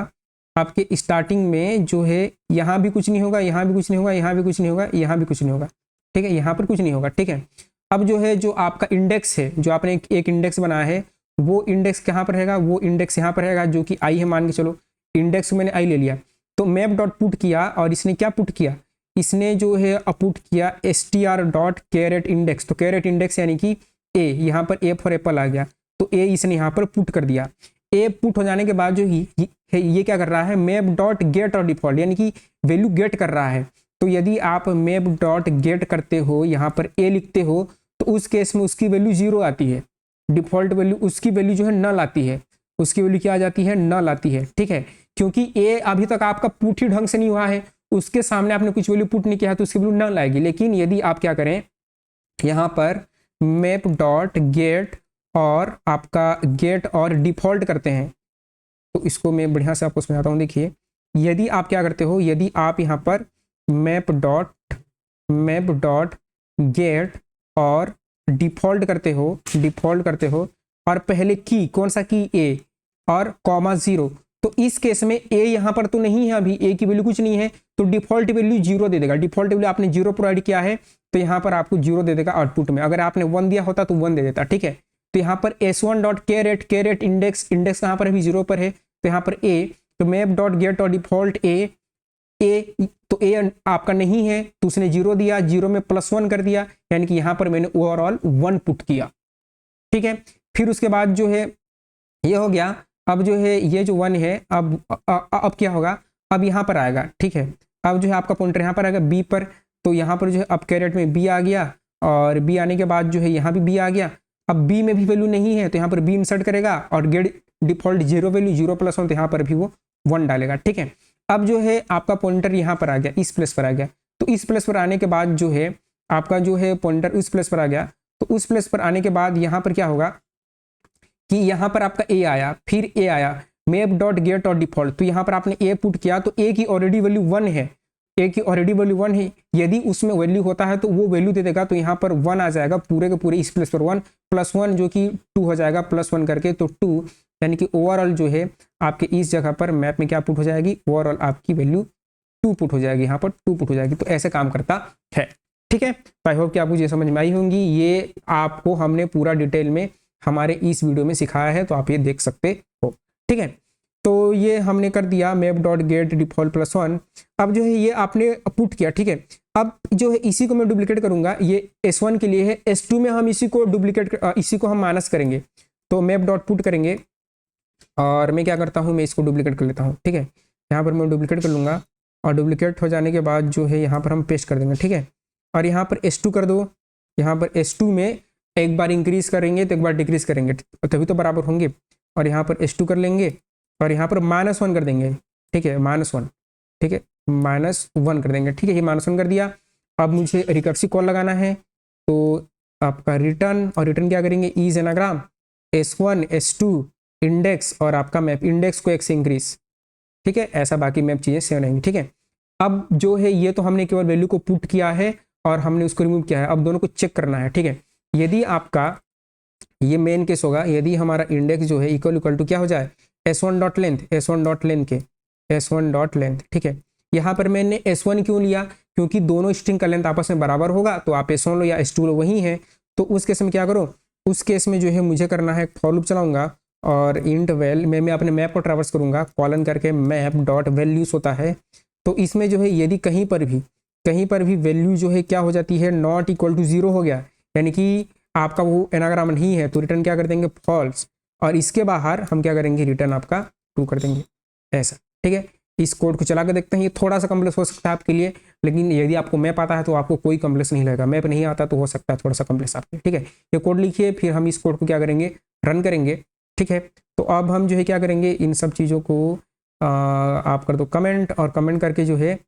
आपके स्टार्टिंग में जो है यहाँ भी कुछ नहीं होगा, यहाँ भी कुछ नहीं होगा, यहाँ भी कुछ नहीं होगा, यहाँ भी कुछ नहीं होगा, ठीक है, यहाँ पर कुछ नहीं होगा, ठीक है। अब जो है जो आपका इंडेक्स है, जो आपने एक इंडेक्स बनाया है, वो इंडेक्स कहाँ पर रहेगा, वो इंडेक्स यहाँ पर रहेगा, जो कि आई है, मान के चलो इंडेक्स मैंने आई ले लिया। तो मैप डॉट पुट किया, और इसने क्या पुट किया, इसने जो है अपुट किया str डॉट कैरेट इंडेक्स। तो कैरेट इंडेक्स यानी कि ए, यहाँ पर ए फॉर एप्पल आ गया, तो ए इसने यहाँ पर पुट कर दिया। ए पुट हो जाने के बाद जो ये क्या कर रहा है, मैप डॉट गेट और डिफॉल्ट, यानी कि वैल्यू गेट कर रहा है। तो यदि आप मैप डॉट गेट करते हो, यहाँ पर ए लिखते हो, तो उस केस में उसकी वैल्यू 0 आती है, डिफॉल्ट वैल्यू उसकी वैल्यू जो है नल आती है, उसकी वैल्यू क्या आ जाती है, नल आती है, ठीक है। क्योंकि ए अभी तक आपका पुट ही ढंग से नहीं हुआ है, उसके सामने आपने कुछ वैल्यू पुट नहीं किया है, तो उसकी वैल्यू नल आएगी। लेकिन यदि आप क्या करें, यहाँ पर मैप डॉट गेट और आपका गेट और डिफॉल्ट करते हैं, तो इसको मैं बढ़िया से आपको समझाता हूँ। देखिए, यदि आप क्या करते हो, यदि आप यहाँ पर मैप डॉट गेट और डिफॉल्ट करते हो और पहले की कौन सा की, ए और कॉमा 0, तो इस केस में ए यहाँ पर तो नहीं है, अभी ए की वैल्यू कुछ नहीं है, तो डिफॉल्ट वैल्यू 0 दे देगा। डिफॉल्ट वैल्यू आपने 0 प्रोवाइड किया है, तो यहाँ पर आपको 0 दे देगा आउटपुट में। अगर आपने 1 दिया होता तो 1 दे देता, ठीक है। तो यहाँ पर s1 डॉट कैरेट इंडेक्स कहाँ पर है, 0 पर है, तो यहाँ पर ए, तो मैप डॉट गेट और डिफॉल्ट ए, तो ए आपका नहीं है, तो उसने 0 दिया, 0 में +1 कर दिया, यानी कि यहाँ पर मैंने ओवरऑल 1 पुट किया, ठीक है। फिर उसके बाद जो है ये हो गया। अब जो है ये जो 1 है, अब क्या होगा, अब यहाँ पर आएगा, ठीक है। अब जो है आपका पॉइंटर यहाँ पर आएगा बी पर, तो यहाँ पर जो है अब कैरेट में बी आ गया, और बी आने के बाद जो है यहाँ भी बी आ गया। अब बी में भी वैल्यू नहीं है, तो यहाँ पर बी इंसर्ट करेगा, और गेट डिफॉल्ट 0 वैल्यू 0 +1, तो यहाँ पर भी वो 1 डालेगा, ठीक है। अब जो है आपका पॉइंटर यहाँ पर आ गया, इस प्लेस पर आ गया, तो इस प्लेस पर आने के बाद जो है आपका जो है पॉइंटर उस प्लेस पर आ गया, तो उस प्लेस पर आने के बाद यहाँ पर क्या होगा कि यहाँ पर आपका ए आया, फिर ए आया, मैप डॉट गेट और डिफॉल्ट, तो यहाँ पर आपने ए पुट किया, तो ए की ऑलरेडी वैल्यू 1 है, ए की ऑलरेडी वैल्यू 1 है, यदि उसमें वैल्यू होता है तो वो वैल्यू दे देगा, तो यहाँ पर 1 आ जाएगा पूरे के पूरे इस प्लेस पर 1 +1 जो कि 2 हो जाएगा +1 करके, तो 2 यानी कि ओवरऑल जो है आपके इस जगह पर मैप में क्या पुट हो जाएगी, ओवरऑल आपकी वैल्यू 2 पुट हो जाएगी, यहाँ पर 2 पुट हो जाएगी। तो ऐसे काम करता है, ठीक है। तो आई होप कि आपको ये समझ में आई होंगी। ये आपको हमने पूरा डिटेल में हमारे इस वीडियो में सिखाया है, तो आप ये देख सकते हो, ठीक है। तो ये हमने कर दिया मैप डॉट गेट डिफॉल्ट +1। अब जो है ये आपने पुट किया, ठीक है। अब जो है इसी को मैं डुप्लीकेट करूंगा, ये S1 के लिए है, S2 में हम इसी को डुप्लीकेट इसी को हम माइनस करेंगे, तो मैप डॉट पुट करेंगे और मैं क्या करता हूँ, मैं इसको डुप्लीकेट कर लेता हूँ, ठीक है। यहाँ पर मैं डुप्लीकेट कर लूँगा और डुप्लीकेट हो जाने के बाद जो है यहाँ पर हम पेस्ट कर देंगे, ठीक है। और यहाँ पर S2 कर दो, यहाँ पर S2 में एक बार इंक्रीज करेंगे तो एक बार डिक्रीज करेंगे, तभी तो बराबर होंगे। और यहाँ पर S2 कर लेंगे और यहाँ पर -1 कर देंगे, ठीक है, -1, ठीक है, -1 कर देंगे, ठीक है। ये -1 कर दिया। अब मुझे रिकर्सिव कॉल लगाना है, तो आपका रिटर्न, और रिटर्न क्या करेंगे, is anagram S1 S2 index और आपका मैप इंडेक्स को 1 से इंक्रीज, ठीक है। ऐसा बाकी मैप चीज़ें सेव रहेंगी, ठीक है। अब जो है ये तो हमने केवल वैल्यू को पुट किया है और हमने उसको रिमूव किया है। अब दोनों को चेक करना है, ठीक है। यदि आपका ये मेन केस होगा, यदि हमारा इंडेक्स जो है इक्वल टू क्या हो जाए, S1 dot length, S1 dot length के S1 डॉट लेंथ, ठीक है। यहाँ पर मैंने S1 क्यों लिया, क्योंकि दोनों स्ट्रिंग का लेंथ आपस में बराबर होगा, तो आप S1 लो या S2 लो, वही है। तो उस केस में क्या करो, उस केस में जो है मुझे करना है, फॉर लूप चलाऊंगा और इंट वैल में मैं अपने मैप को ट्रैवर्स करूंगा, कॉलन करके मैप डॉट वैल्यूज होता है। तो इसमें जो है यदि कहीं पर भी वैल्यू जो है क्या हो जाती है, नॉट इक्वल टू 0 हो गया, यानी कि आपका वो एनाग्राम नहीं है, तो रिटर्न क्या कर देंगे, फॉल्स। और इसके बाहर हम क्या करेंगे, रिटर्न आपका ट्रू कर देंगे, ऐसा, ठीक है। इस कोड को चला के देखते हैं, ये थोड़ा सा कम्प्लेक्स हो सकता है आपके लिए, लेकिन यदि आपको मैप आता है तो आपको कोई कम्प्लेक्स नहीं लगेगा। मैप नहीं आता तो हो सकता है थोड़ा सा कम्प्लेक्स आपके, ठीक है। ये कोड लिखिए, फिर हम इस कोड को क्या करेंगे, रन करेंगे, ठीक है। तो अब हम जो है क्या करेंगे, इन सब चीज़ों को आप कर दो कमेंट, और कमेंट करके जो है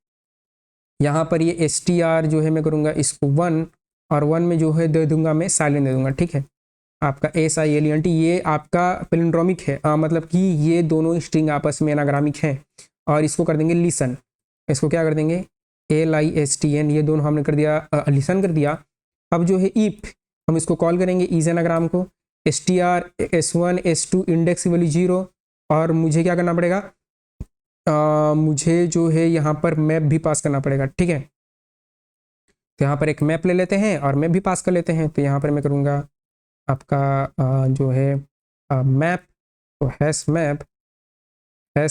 यहाँ पर ये str जो है मैं करूँगा इसको 1, और 1 में जो है दे दूंगा मैं साइलेंट दे दूंगा, ठीक है। आपका SILENT ये आपका पैलिंड्रोमिक है, मतलब कि ये दोनों स्ट्रिंग आपस में एनाग्रामिक हैं। और इसको कर देंगे लिसन, इसको क्या कर देंगे, LISTN, ये दोनों हमने कर दिया, लिसन कर दिया। अब जो है इफ हम इसको कॉल करेंगे इज एनाग्राम को, str S1 S2 इंडेक्स की वैल्यू 0, और मुझे क्या करना पड़ेगा, मुझे जो है यहाँ पर मैप भी पास करना पड़ेगा, ठीक है। तो यहाँ पर एक मैप ले लेते हैं और मैप भी पास कर लेते हैं। तो यहाँ पर मैं करूँगा आपका जो है मैप, तो हैश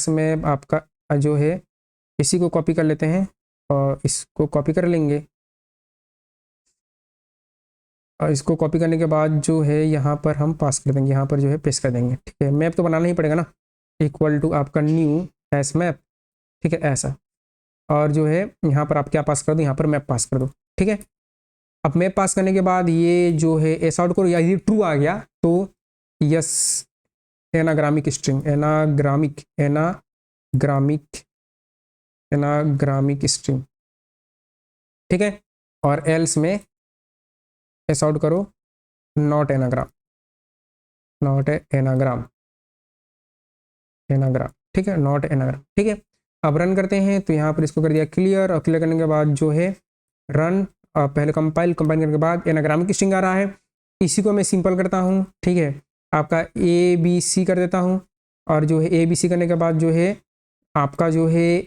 मैप आपका जो है इसी को कॉपी कर लेते हैं और इसको कॉपी कर लेंगे, और इसको कॉपी करने के बाद जो है यहाँ पर हम पास कर देंगे, यहाँ पर जो है पेस्ट कर देंगे, ठीक है। मैप तो बनाना ही पड़ेगा ना, इक्वल टू आपका न्यू हैश मैप, ठीक है, ऐसा। और जो है यहाँ पर आप क्या पास कर दो, यहाँ पर मैप पास कर दो, ठीक है। अब मैप पास करने के बाद ये जो है एस आउट करो, यदि ट्रू आ गया तो यस एनाग्रामिक स्ट्रिंग, एनाग्रामिक स्ट्रिंग, ठीक है। और एल्स में एस आउट करो नॉट एनाग्राम, ठीक है, नॉट एनाग्राम, ठीक है। अब रन करते हैं, तो यहाँ पर इसको कर दिया क्लियर, और क्लियर करने के बाद जो है रन, पहले कंपाइल करने के बाद एनाग्रामिक स्ट्रिंग आ रहा है, इसी को मैं सिंपल करता हूँ, ठीक है। आपका ABC कर देता हूँ, और जो है ABC करने के बाद जो है आपका जो है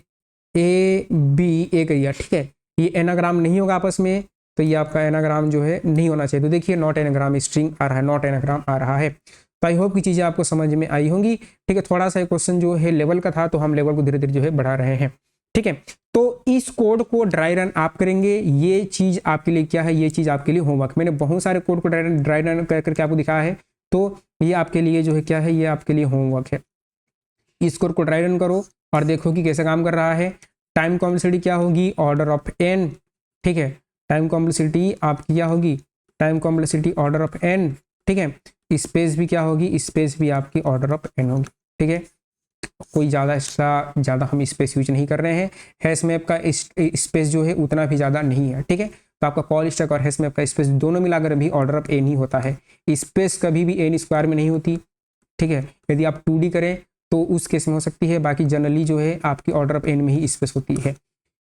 A कर दिया, ठीक है। ये एनाग्राम नहीं होगा आपस में, तो ये आपका एनाग्राम जो है नहीं होना चाहिए। तो देखिए नॉट एनाग्राम स्ट्रिंग आ रहा है, नॉट एनाग्राम आ रहा है। तो आई होप की चीज़ें आपको समझ में आई होंगी, ठीक है। थोड़ा सा क्वेश्चन जो है लेवल का था, तो हम लेवल को धीरे धीरे जो है बढ़ा रहे हैं, ठीक है। तो इस कोड को ड्राई रन आप करेंगे, ये चीज़ आपके लिए क्या है, ये चीज़ आपके लिए होमवर्क। मैंने बहुत सारे कोड को ड्राई रन करके आपको दिखाया है, तो ये आपके लिए जो है क्या है, ये आपके लिए होमवर्क है। इस कोड को ड्राई रन करो और देखो कि कैसे काम कर रहा है। टाइम कॉम्प्लेक्सिटी क्या होगी, ऑर्डर ऑफ n, ठीक है। टाइम कॉम्प्लेक्सिटी आपकी क्या होगी, time complexity order of n, ठीक है। स्पेस भी क्या होगी, स्पेस भी आपकी ऑर्डर ऑफ n होगी, ठीक है। कोई ज़्यादा हम स्पेस यूज नहीं कर रहे हैं। हैश मैप का स्पेस जो है उतना भी ज़्यादा नहीं है, ठीक है। तो आपका कॉल स्टैक और हैश मैप का स्पेस दोनों मिलाकर भी ऑर्डर ऑफ n ही होता है, स्पेस कभी भी n स्क्वायर में नहीं होती, ठीक है। यदि आप 2D करें तो उस केस में हो सकती है, बाकी जनरली जो है आपकी ऑर्डर ऑफ n में ही स्पेस होती है।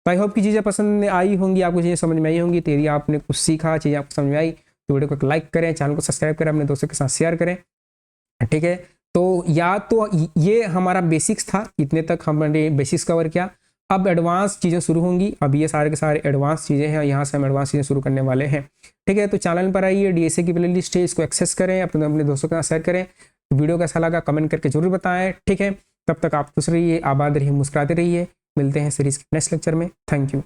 तो आई होप की चीज़ें पसंद आई होंगी, आपको चीज़ें समझ में आई होंगी। तो यदि आपने कुछ सीखा, चीज़ें आपको समझ में आई तो वीडियो को एक लाइक करें, चैनल को सब्सक्राइब करें, अपने दोस्तों के साथ शेयर करें, ठीक है। तो या तो ये हमारा बेसिक्स था, इतने तक हमने बेसिक्स कवर किया। अब एडवांस चीज़ें शुरू होंगी, अब ये सारे के सारे एडवांस चीज़ें हैं, यहाँ से हम एडवांस चीज़ें शुरू करने वाले हैं, ठीक है। तो चैनल पर आइए, डीएसए की प्लेलिस्ट है, इसको एक्सेस करें, अपने दोस्तों के साथ शेयर करें। वीडियो कैसा लगा कमेंट करके जरूर बताएं, ठीक है। तब तक आप खुश रहिए, आबाद रहिए, मुस्कुराते रहिए। मिलते हैं सीरीज के नेक्स्ट लेक्चर में। Thank you.